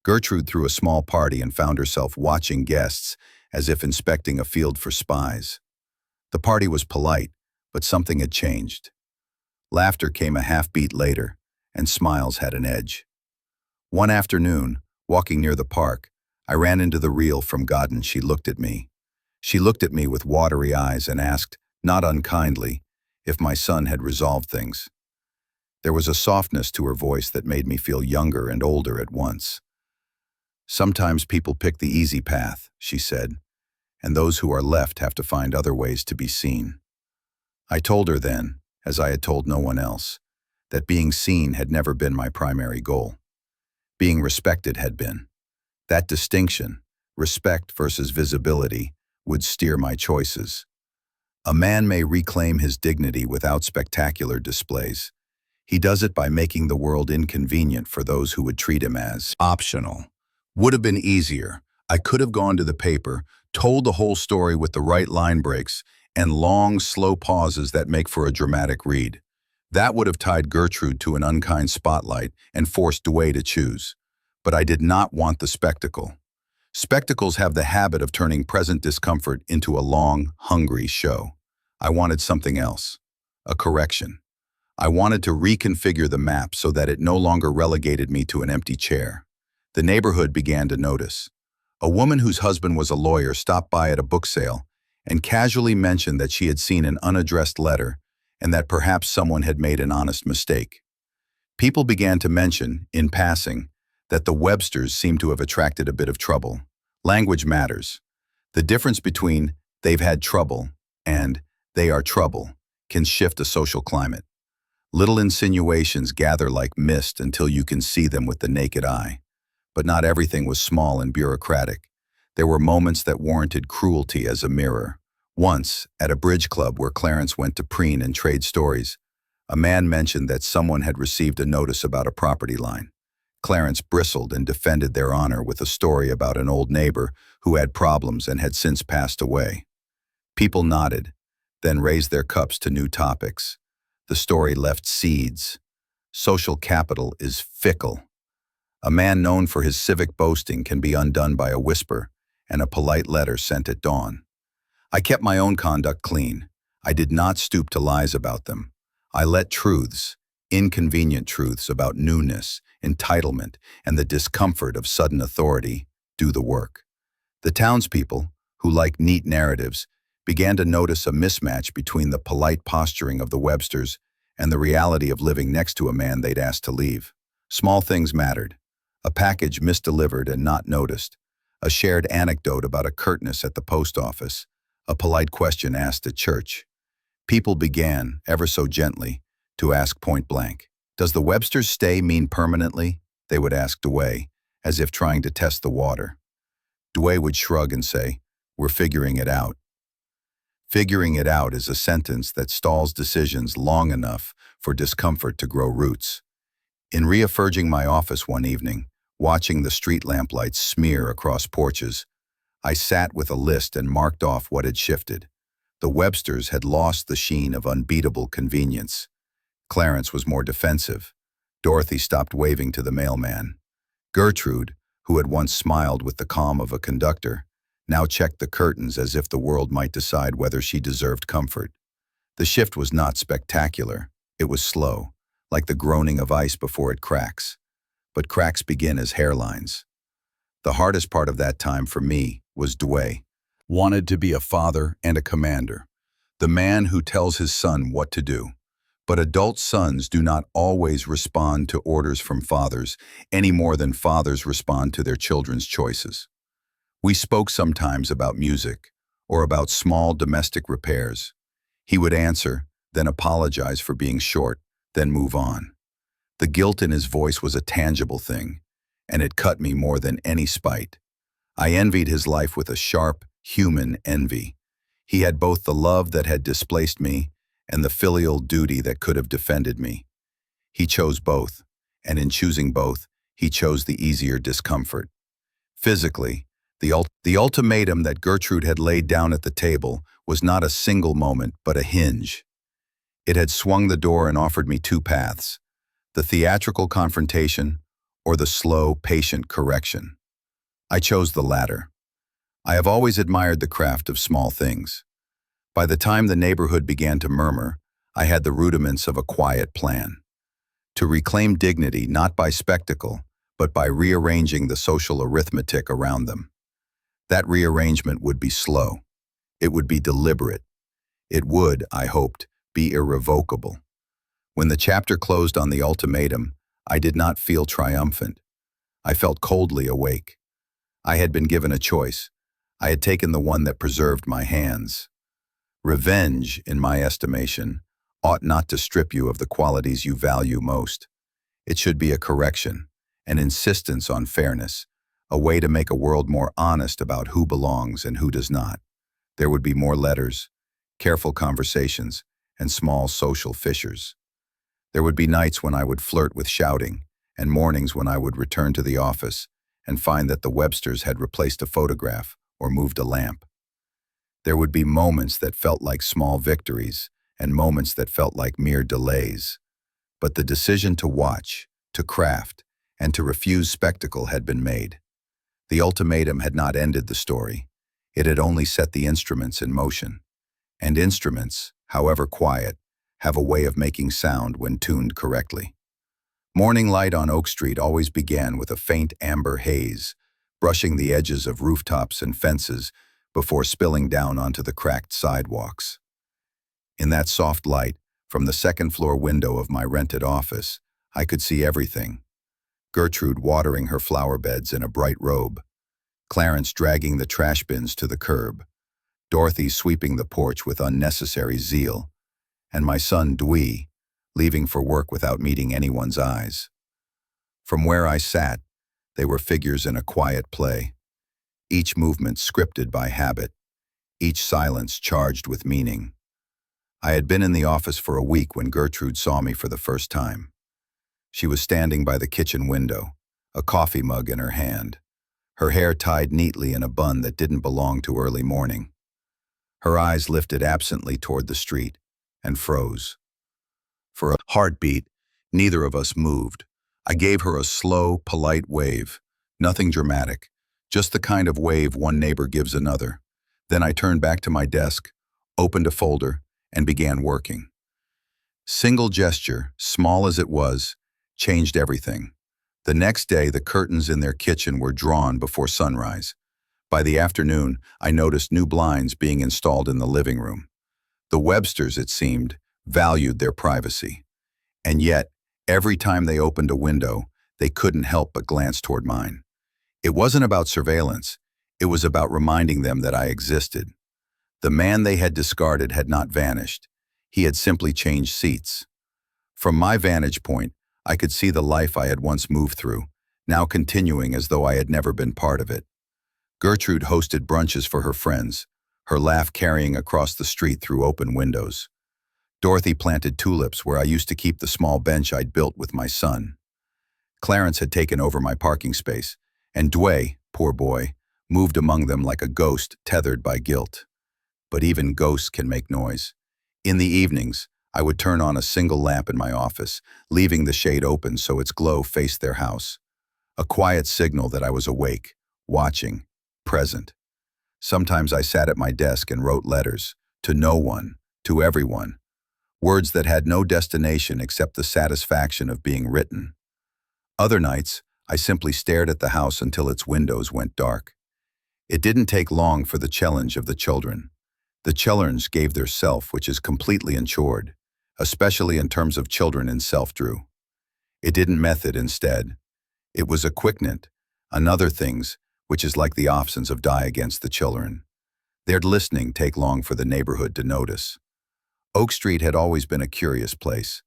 Gertrude threw a small party and found herself watching guests as if inspecting a field for spies. The party was polite, but something had changed. Laughter came a half-beat later, and smiles had an edge. One afternoon, walking near the park, I ran into the reel from Godden. She looked at me. She looked at me with watery eyes and asked, not unkindly, if my son had resolved things. There was a softness to her voice that made me feel younger and older at once. "Sometimes people pick the easy path," she said, "and those who are left have to find other ways to be seen." I told her then, as I had told no one else, that being seen had never been my primary goal. Being respected had been. That distinction, respect versus visibility, would steer my choices. A man may reclaim his dignity without spectacular displays. He does it by making the world inconvenient for those who would treat him as optional. Would have been easier. I could have gone to the paper, told the whole story with the right line breaks, and long, slow pauses that make for a dramatic read. That would have tied Gertrude to an unkind spotlight and forced Dway to choose. But I did not want the spectacle. Spectacles have the habit of turning present discomfort into a long, hungry show. I wanted something else. A correction. I wanted to reconfigure the map so that it no longer relegated me to an empty chair. The neighborhood began to notice. A woman whose husband was a lawyer stopped by at a book sale and casually mentioned that she had seen an unaddressed letter and that perhaps someone had made an honest mistake. People began to mention, in passing, that the Websters seemed to have attracted a bit of trouble. Language matters. The difference between "they've had trouble" and "they are trouble" can shift a social climate. Little insinuations gather like mist until you can see them with the naked eye. But not everything was small and bureaucratic. There were moments that warranted cruelty as a mirror. Once, at a bridge club where Clarence went to preen and trade stories, a man mentioned that someone had received a notice about a property line. Clarence bristled and defended their honor with a story about an old neighbor who had problems and had since passed away. People nodded, then raised their cups to new topics. The story left seeds. Social capital is fickle. A man known for his civic boasting can be undone by a whisper and a polite letter sent at dawn. I kept my own conduct clean. I did not stoop to lies about them. I let truths, inconvenient truths about newness, entitlement, and the discomfort of sudden authority, do the work. The townspeople, who like neat narratives, began to notice a mismatch between the polite posturing of the Websters and the reality of living next to a man they'd asked to leave. Small things mattered. A package misdelivered and not noticed, a shared anecdote about a curtness at the post office, a polite question asked at church. People began, ever so gently, to ask point blank, "Does the Webster's stay mean permanently?" They would ask Dway, as if trying to test the water. Dway would shrug and say, "We're figuring it out." Figuring it out is a sentence that stalls decisions long enough for discomfort to grow roots. In reaffirming my office one evening, watching the street lamplights smear across porches, I sat with a list and marked off what had shifted. The Websters had lost the sheen of unbeatable convenience. Clarence was more defensive. Dorothy stopped waving to the mailman. Gertrude, who had once smiled with the calm of a conductor, now checked the curtains as if the world might decide whether she deserved comfort. The shift was not spectacular. It was slow, like the groaning of ice before it cracks. But cracks begin as hairlines. The hardest part of that time for me was Dway. Wanted to be a father and a commander, the man who tells his son what to do. But adult sons do not always respond to orders from fathers any more than fathers respond to their children's choices. We spoke sometimes about music or about small domestic repairs. He would answer, then apologize for being short, then move on. The guilt in his voice was a tangible thing, and it cut me more than any spite. I envied his life with a sharp, human envy. He had both the love that had displaced me and the filial duty that could have defended me. He chose both, and in choosing both, he chose the easier discomfort. Physically, the ultimatum that Gertrude had laid down at the table was not a single moment, but a hinge. It had swung the door and offered me two paths: the theatrical confrontation or the slow, patient correction. I chose the latter. I have always admired the craft of small things. By the time the neighborhood began to murmur, I had the rudiments of a quiet plan. To reclaim dignity not by spectacle, but by rearranging the social arithmetic around them. That rearrangement would be slow. It would be deliberate. It would, I hoped, be irrevocable. When the chapter closed on the ultimatum, I did not feel triumphant. I felt coldly awake. I had been given a choice. I had taken the one that preserved my hands. Revenge, in my estimation, ought not to strip you of the qualities you value most. It should be a correction, an insistence on fairness, a way to make a world more honest about who belongs and who does not. There would be more letters, careful conversations, and small social fissures. There would be nights when I would flirt with shouting, and mornings when I would return to the office and find that the Websters had replaced a photograph or moved a lamp. There would be moments that felt like small victories and moments that felt like mere delays. But the decision to watch, to craft, and to refuse spectacle had been made. The ultimatum had not ended the story. It had only set the instruments in motion. And instruments, however quiet, have a way of making sound when tuned correctly. Morning light on Oak Street always began with a faint amber haze, brushing the edges of rooftops and fences before spilling down onto the cracked sidewalks. In that soft light, from the second-floor window of my rented office, I could see everything. Gertrude watering her flower beds in a bright robe, Clarence dragging the trash bins to the curb, Dorothy sweeping the porch with unnecessary zeal, and my son Dwee leaving for work without meeting anyone's eyes. From where I sat, they were figures in a quiet play, each movement scripted by habit, each silence charged with meaning. I had been in the office for a week when Gertrude saw me for the first time. She was standing by the kitchen window, a coffee mug in her hand, her hair tied neatly in a bun that didn't belong to early morning. Her eyes lifted absently toward the street and froze. For a heartbeat, neither of us moved. I gave her a slow, polite wave, nothing dramatic, just the kind of wave one neighbor gives another. Then I turned back to my desk, opened a folder, and began working. Single gesture, small as it was, changed everything. The next day, the curtains in their kitchen were drawn before sunrise. By the afternoon, I noticed new blinds being installed in the living room. The Websters, it seemed, valued their privacy. And yet, every time they opened a window, they couldn't help but glance toward mine. It wasn't about surveillance. It was about reminding them that I existed. The man they had discarded had not vanished. He had simply changed seats. From my vantage point, I could see the life I had once moved through, now continuing as though I had never been part of it. Gertrude hosted brunches for her friends, her laugh carrying across the street through open windows. Dorothy planted tulips where I used to keep the small bench I'd built with my son. Clarence had taken over my parking space, and Dway, poor boy, moved among them like a ghost tethered by guilt. But even ghosts can make noise. In the evenings, I would turn on a single lamp in my office, leaving the shade open so its glow faced their house. A quiet signal that I was awake, watching, present. Sometimes I sat at my desk and wrote letters, to no one, to everyone. Words that had no destination except the satisfaction of being written. Other nights, I simply stared at the house until its windows went dark. It didn't take long for the challenge of the children. The challenge gave their self, which is completely insured, especially in terms of children in self-drew. It didn't method instead. It was a quicknant, another things, which is like the options of die against the children. Their listening take long for the neighborhood to notice. Oak Street had always been a curious place.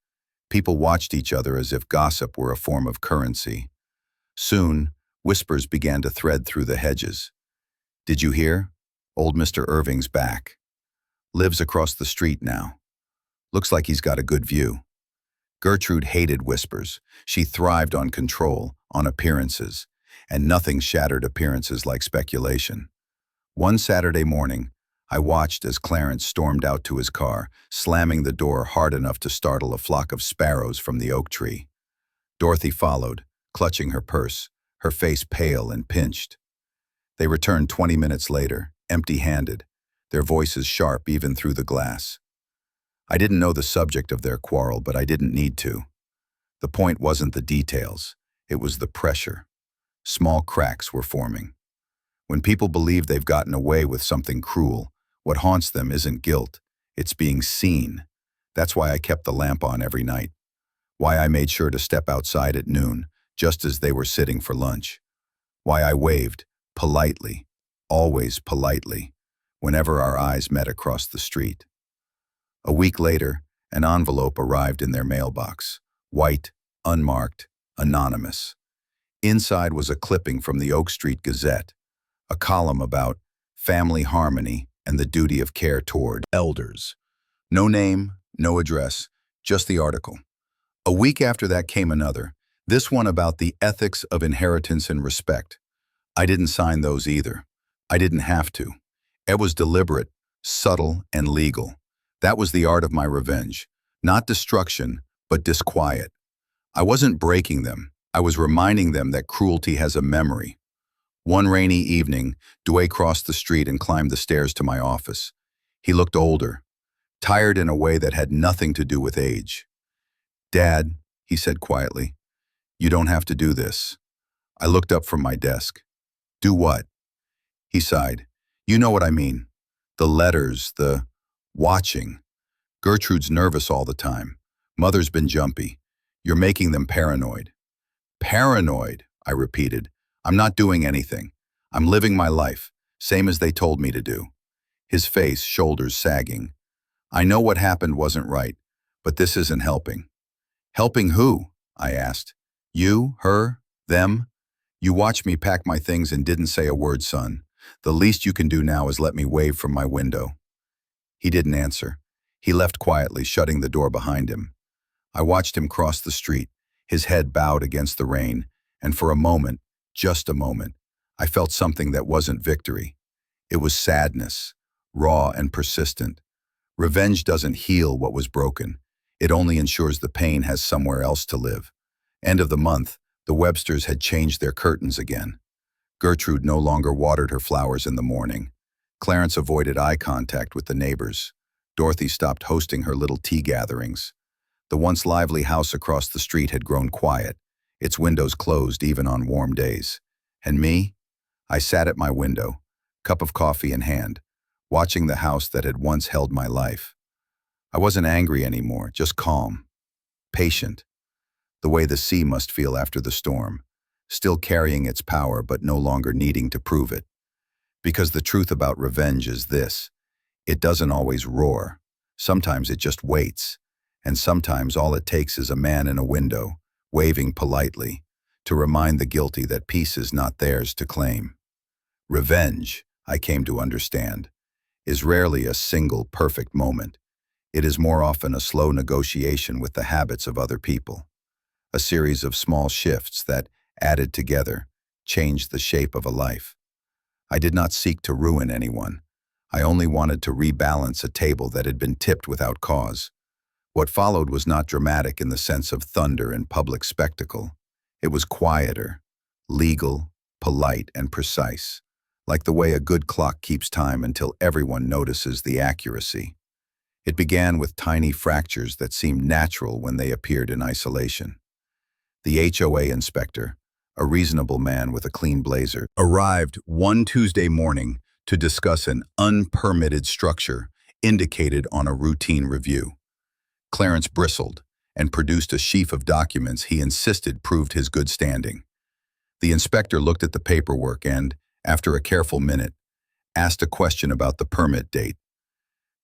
People watched each other as if gossip were a form of currency. Soon, whispers began to thread through the hedges. Did you hear? Old Mr. Irving's back. Lives across the street now. Looks like he's got a good view. Gertrude hated whispers. She thrived on control, on appearances, and nothing shattered appearances like speculation. One Saturday morning, I watched as Clarence stormed out to his car, slamming the door hard enough to startle a flock of sparrows from the oak tree. Dorothy followed, clutching her purse, her face pale and pinched. They returned 20 minutes later, empty-handed, their voices sharp even through the glass. I didn't know the subject of their quarrel, but I didn't need to. The point wasn't the details, it was the pressure. Small cracks were forming. When people believe they've gotten away with something cruel, what haunts them isn't guilt, it's being seen. That's why I kept the lamp on every night. Why I made sure to step outside at noon, just as they were sitting for lunch. Why I waved, politely, always politely, whenever our eyes met across the street. A week later, an envelope arrived in their mailbox, white, unmarked, anonymous. Inside was a clipping from the Oak Street Gazette, a column about family harmony and the duty of care toward elders. No name, no address, just the article. A week after that came another, this one about the ethics of inheritance and respect. I didn't sign those either. I didn't have to. It was deliberate, subtle, and legal. That was the art of my revenge. Not destruction, but disquiet. I wasn't breaking them. I was reminding them that cruelty has a memory. One rainy evening, Dway crossed the street and climbed the stairs to my office. He looked older, tired in a way that had nothing to do with age. "Dad," he said quietly, "you don't have to do this." I looked up from my desk. "Do what?" He sighed. "You know what I mean. The letters, the watching. Gertrude's nervous all the time. Mother's been jumpy. You're making them paranoid." "Paranoid," I repeated. "I'm not doing anything. I'm living my life, same as they told me to do." His face, shoulders sagging. "I know what happened wasn't right, but this isn't helping." "Helping who?" I asked. "You, her, them? You watched me pack my things and didn't say a word, son. The least you can do now is let me wave from my window." He didn't answer. He left quietly, shutting the door behind him. I watched him cross the street, his head bowed against the rain, and for a moment, just a moment, I felt something that wasn't victory. It was sadness, raw and persistent. Revenge doesn't heal what was broken. It only ensures the pain has somewhere else to live. End of the month, the Websters had changed their curtains again. Gertrude no longer watered her flowers in the morning. Clarence avoided eye contact with the neighbors. Dorothy stopped hosting her little tea gatherings. The once lively house across the street had grown quiet, its windows closed even on warm days. And me? I sat at my window, cup of coffee in hand, watching the house that had once held my life. I wasn't angry anymore, just calm. patient, the way the sea must feel after the storm, still carrying its power but no longer needing to prove it. Because the truth about revenge is this: it doesn't always roar. Sometimes it just waits, and sometimes all it takes is a man in a window, waving politely, to remind the guilty that peace is not theirs to claim. Revenge, I came to understand, is rarely a single perfect moment. It is more often a slow negotiation with the habits of other people, a series of small shifts that, added together, change the shape of a life. I did not seek to ruin anyone. I only wanted to rebalance a table that had been tipped without cause. What followed was not dramatic in the sense of thunder and public spectacle. It was quieter, legal, polite, and precise, like the way a good clock keeps time until everyone notices the accuracy. It began with tiny fractures that seemed natural when they appeared in isolation. The HOA inspector, a reasonable man with a clean blazer, arrived one Tuesday morning to discuss an unpermitted structure indicated on a routine review. Clarence bristled and produced a sheaf of documents he insisted proved his good standing. The inspector looked at the paperwork and, after a careful minute, asked a question about the permit date.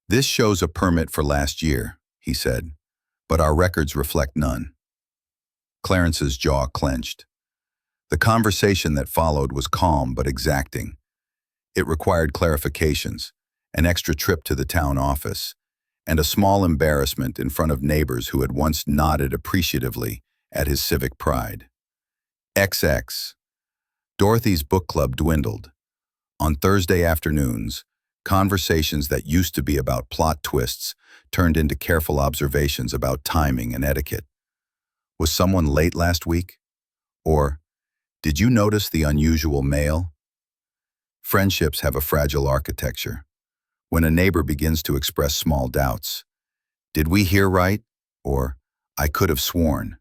"This shows a permit for last year," he said, "but our records reflect none." Clarence's jaw clenched. The conversation that followed was calm but exacting. It required clarifications, an extra trip to the town office, and a small embarrassment in front of neighbors who had once nodded appreciatively at his civic pride. XX. Dorothy's book club dwindled. On Thursday afternoons, conversations that used to be about plot twists turned into careful observations about timing and etiquette. Was someone late last week? Or, did you notice the unusual mail? Friendships have a fragile architecture. When a neighbor begins to express small doubts, "Did we hear right?" Or, "I could have sworn,"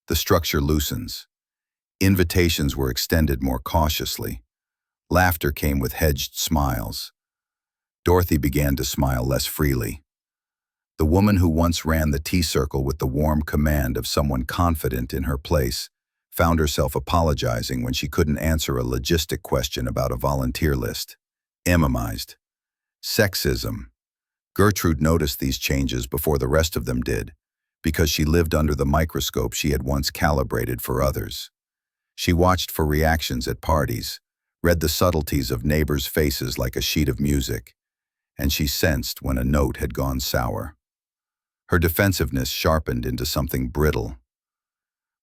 the structure loosens. Invitations were extended more cautiously. Laughter came with hedged smiles. Dorothy began to smile less freely. The woman who once ran the tea circle with the warm command of someone confident in her place found herself apologizing when she couldn't answer a logistic question about a volunteer list. Emimized. Sexism. Gertrude noticed these changes before the rest of them did, because she lived under the microscope she had once calibrated for others. She watched for reactions at parties, read the subtleties of neighbors' faces like a sheet of music, and she sensed when a note had gone sour. Her defensiveness sharpened into something brittle.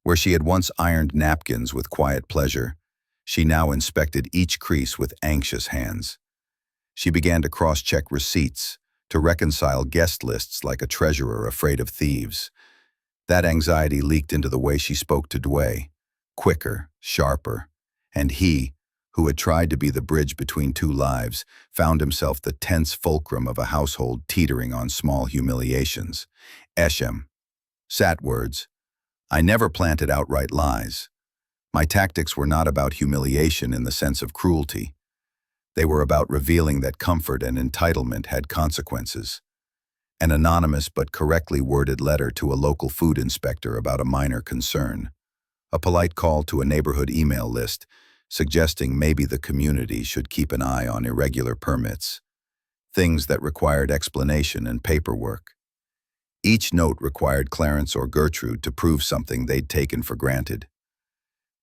Where she had once ironed napkins with quiet pleasure, she now inspected each crease with anxious hands. She began to cross-check receipts, to reconcile guest lists like a treasurer afraid of thieves. That anxiety leaked into the way she spoke to Dway, quicker, sharper, and he, who had tried to be the bridge between two lives, found himself the tense fulcrum of a household teetering on small humiliations. Eshem. Sat words. I never planted outright lies. My tactics were not about humiliation in the sense of cruelty. They were about revealing that comfort and entitlement had consequences. An anonymous but correctly worded letter to a local food inspector about a minor concern. A polite call to a neighborhood email list, suggesting maybe the community should keep an eye on irregular permits. Things that required explanation and paperwork. Each note required Clarence or Gertrude to prove something they'd taken for granted.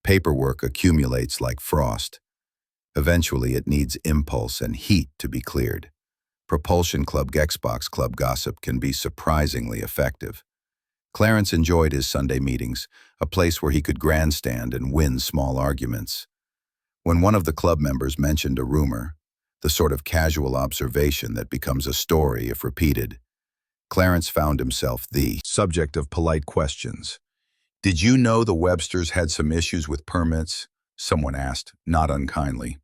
Paperwork accumulates like frost. Eventually, it needs impulse and heat to be cleared. Propulsion Club Xbox Club gossip can be surprisingly effective. Clarence enjoyed his Sunday meetings, a place where he could grandstand and win small arguments. When one of the club members mentioned a rumor, the sort of casual observation that becomes a story if repeated, Clarence found himself the subject of polite questions. "Did you know the Websters had some issues with permits?" someone asked, not unkindly.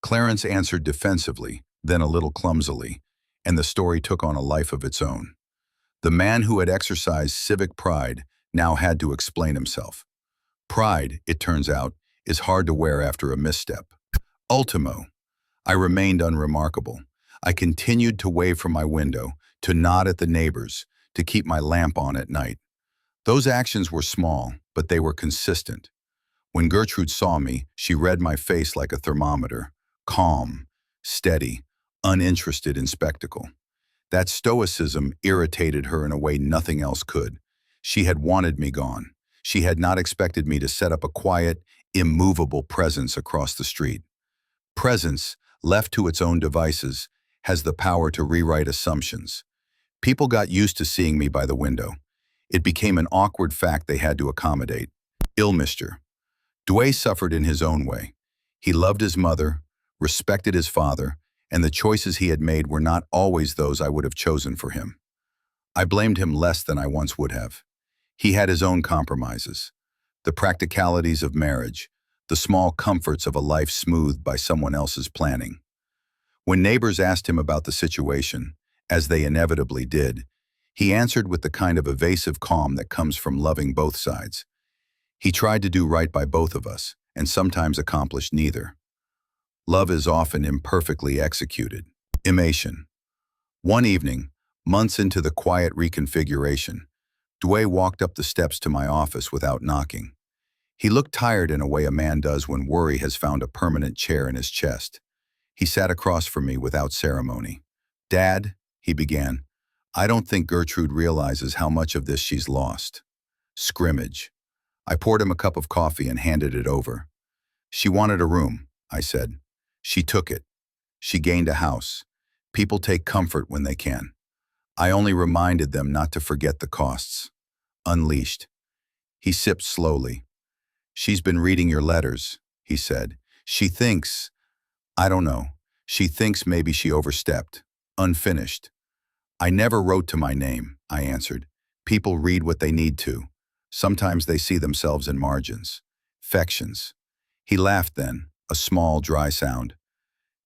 Clarence answered defensively, then a little clumsily, and the story took on a life of its own. The man who had exercised civic pride now had to explain himself. Pride, it turns out, is hard to wear after a misstep. Ultimo, I remained unremarkable. I continued to wave from my window, to nod at the neighbors, to keep my lamp on at night. Those actions were small, but they were consistent. When Gertrude saw me, she read my face like a thermometer, calm, steady, uninterested in spectacle. That stoicism irritated her in a way nothing else could. She had wanted me gone. She had not expected me to set up a quiet, immovable presence across the street. Presence, left to its own devices, has the power to rewrite assumptions. People got used to seeing me by the window. It became an awkward fact they had to accommodate. Ilmister. Dway suffered in his own way. He loved his mother, respected his father, and the choices he had made were not always those I would have chosen for him. I blamed him less than I once would have. He had his own compromises. The practicalities of marriage, the small comforts of a life smoothed by someone else's planning. When neighbors asked him about the situation, as they inevitably did, he answered with the kind of evasive calm that comes from loving both sides. He tried to do right by both of us, and sometimes accomplished neither. Love is often imperfectly executed. Imation. One evening, months into the quiet reconfiguration, Dway walked up the steps to my office without knocking. He looked tired in a way a man does when worry has found a permanent chair in his chest. He sat across from me without ceremony. "Dad," he began, "I don't think Gertrude realizes how much of this she's lost." Scrimmage. I poured him a cup of coffee and handed it over. "She wanted a room," I said. "She took it. She gained a house. People take comfort when they can. I only reminded them not to forget the costs." Unleashed. He sipped slowly. "She's been reading your letters," he said. "She thinks, I don't know, she thinks maybe she overstepped. Unfinished." "I never wrote to my name," I answered. "People read what they need to. Sometimes they see themselves in margins. Fections." He laughed then, a small, dry sound.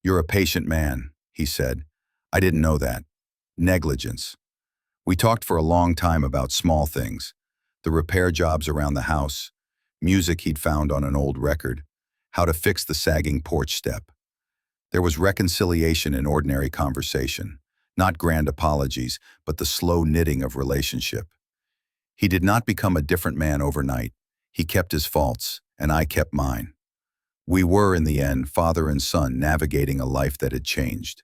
"You're a patient man," he said. "I didn't know that." Negligence. We talked for a long time about small things, the repair jobs around the house, music he'd found on an old record, how to fix the sagging porch step. There was reconciliation in ordinary conversation, not grand apologies, but the slow knitting of relationship. He did not become a different man overnight. He kept his faults, and I kept mine. We were, in the end, father and son navigating a life that had changed.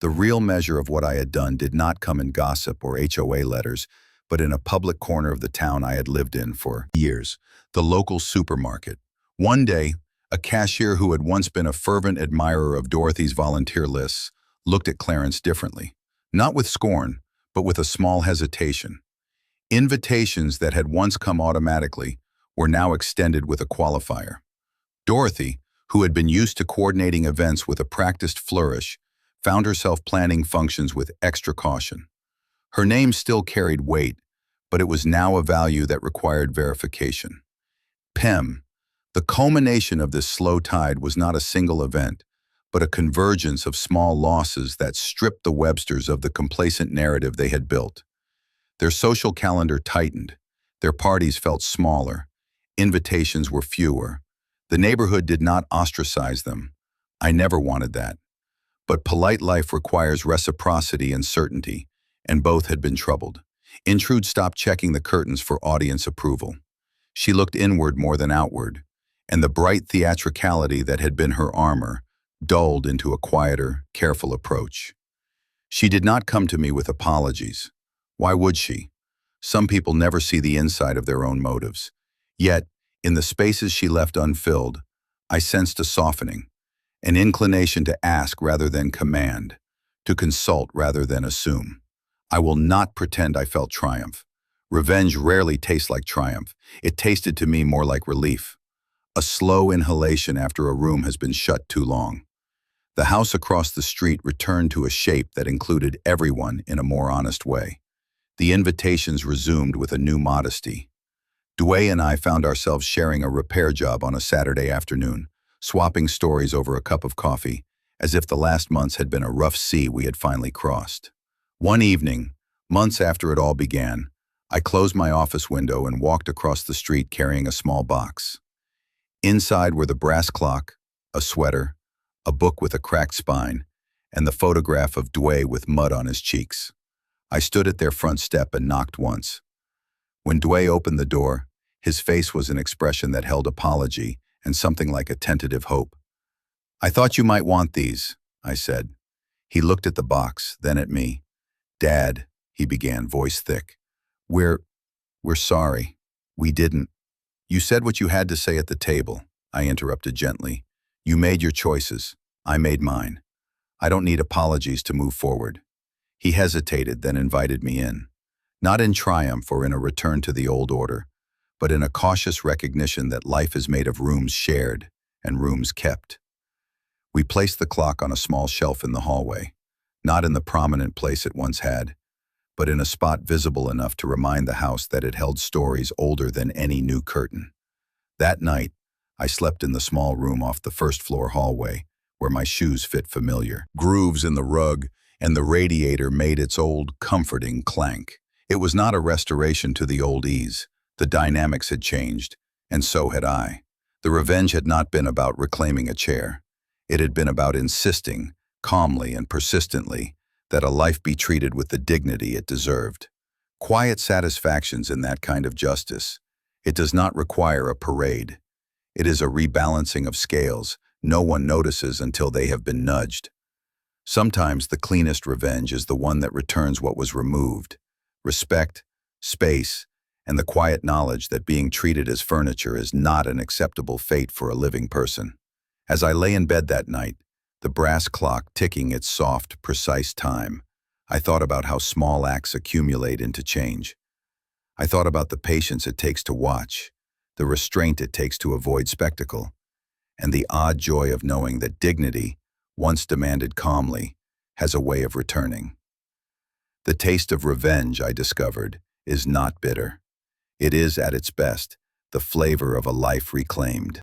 The real measure of what I had done did not come in gossip or HOA letters, but in a public corner of the town I had lived in for years, the local supermarket. One day, a cashier who had once been a fervent admirer of Dorothy's volunteer lists looked at Clarence differently, not with scorn, but with a small hesitation. Invitations that had once come automatically were now extended with a qualifier. Dorothy, who had been used to coordinating events with a practiced flourish, found herself planning functions with extra caution. Her name still carried weight, but it was now a value that required verification. PEM. The culmination of this slow tide was not a single event, but a convergence of small losses that stripped the Websters of the complacent narrative they had built. Their social calendar tightened. Their parties felt smaller. Invitations were fewer. The neighborhood did not ostracize them. I never wanted that. But polite life requires reciprocity and certainty, and both had been troubled. Intrude stopped checking the curtains for audience approval. She looked inward more than outward, and the bright theatricality that had been her armor dulled into a quieter, careful approach. She did not come to me with apologies. Why would she? Some people never see the inside of their own motives. Yet, in the spaces she left unfilled, I sensed a softening, an inclination to ask rather than command, to consult rather than assume. I will not pretend I felt triumph. Revenge rarely tastes like triumph. It tasted to me more like relief. A slow inhalation after a room has been shut too long. The house across the street returned to a shape that included everyone in a more honest way. The invitations resumed with a new modesty. Dway and I found ourselves sharing a repair job on a Saturday afternoon, swapping stories over a cup of coffee, as if the last months had been a rough sea we had finally crossed. One evening, months after it all began, I closed my office window and walked across the street carrying a small box. Inside were the brass clock, a sweater, a book with a cracked spine, and the photograph of Dway with mud on his cheeks. I stood at their front step and knocked once. When Dway opened the door, his face was an expression that held apology and something like a tentative hope. "I thought you might want these," I said. He looked at the box, then at me. "Dad," he began, voice thick. We're sorry. We didn't." "You said what you had to say at the table," I interrupted gently. "You made your choices. I made mine. I don't need apologies to move forward." He hesitated, then invited me in. Not in triumph or in a return to the old order, but in a cautious recognition that life is made of rooms shared and rooms kept. We placed the clock on a small shelf in the hallway, not in the prominent place it once had, but in a spot visible enough to remind the house that it held stories older than any new curtain. That night, I slept in the small room off the first-floor hallway, where my shoes fit familiar. Grooves in the rug, and the radiator made its old, comforting clank. It was not a restoration to the old ease. The dynamics had changed, and so had I. The revenge had not been about reclaiming a chair. It had been about insisting, calmly and persistently, that a life be treated with the dignity it deserved. Quiet satisfactions in that kind of justice. It does not require a parade. It is a rebalancing of scales no one notices until they have been nudged. Sometimes the cleanest revenge is the one that returns what was removed: respect, space, and the quiet knowledge that being treated as furniture is not an acceptable fate for a living person. As I lay in bed that night, the brass clock ticking its soft, precise time, I thought about how small acts accumulate into change. I thought about the patience it takes to watch, the restraint it takes to avoid spectacle, and the odd joy of knowing that dignity, once demanded calmly, has a way of returning. The taste of revenge, I discovered, is not bitter. It is, at its best, the flavor of a life reclaimed.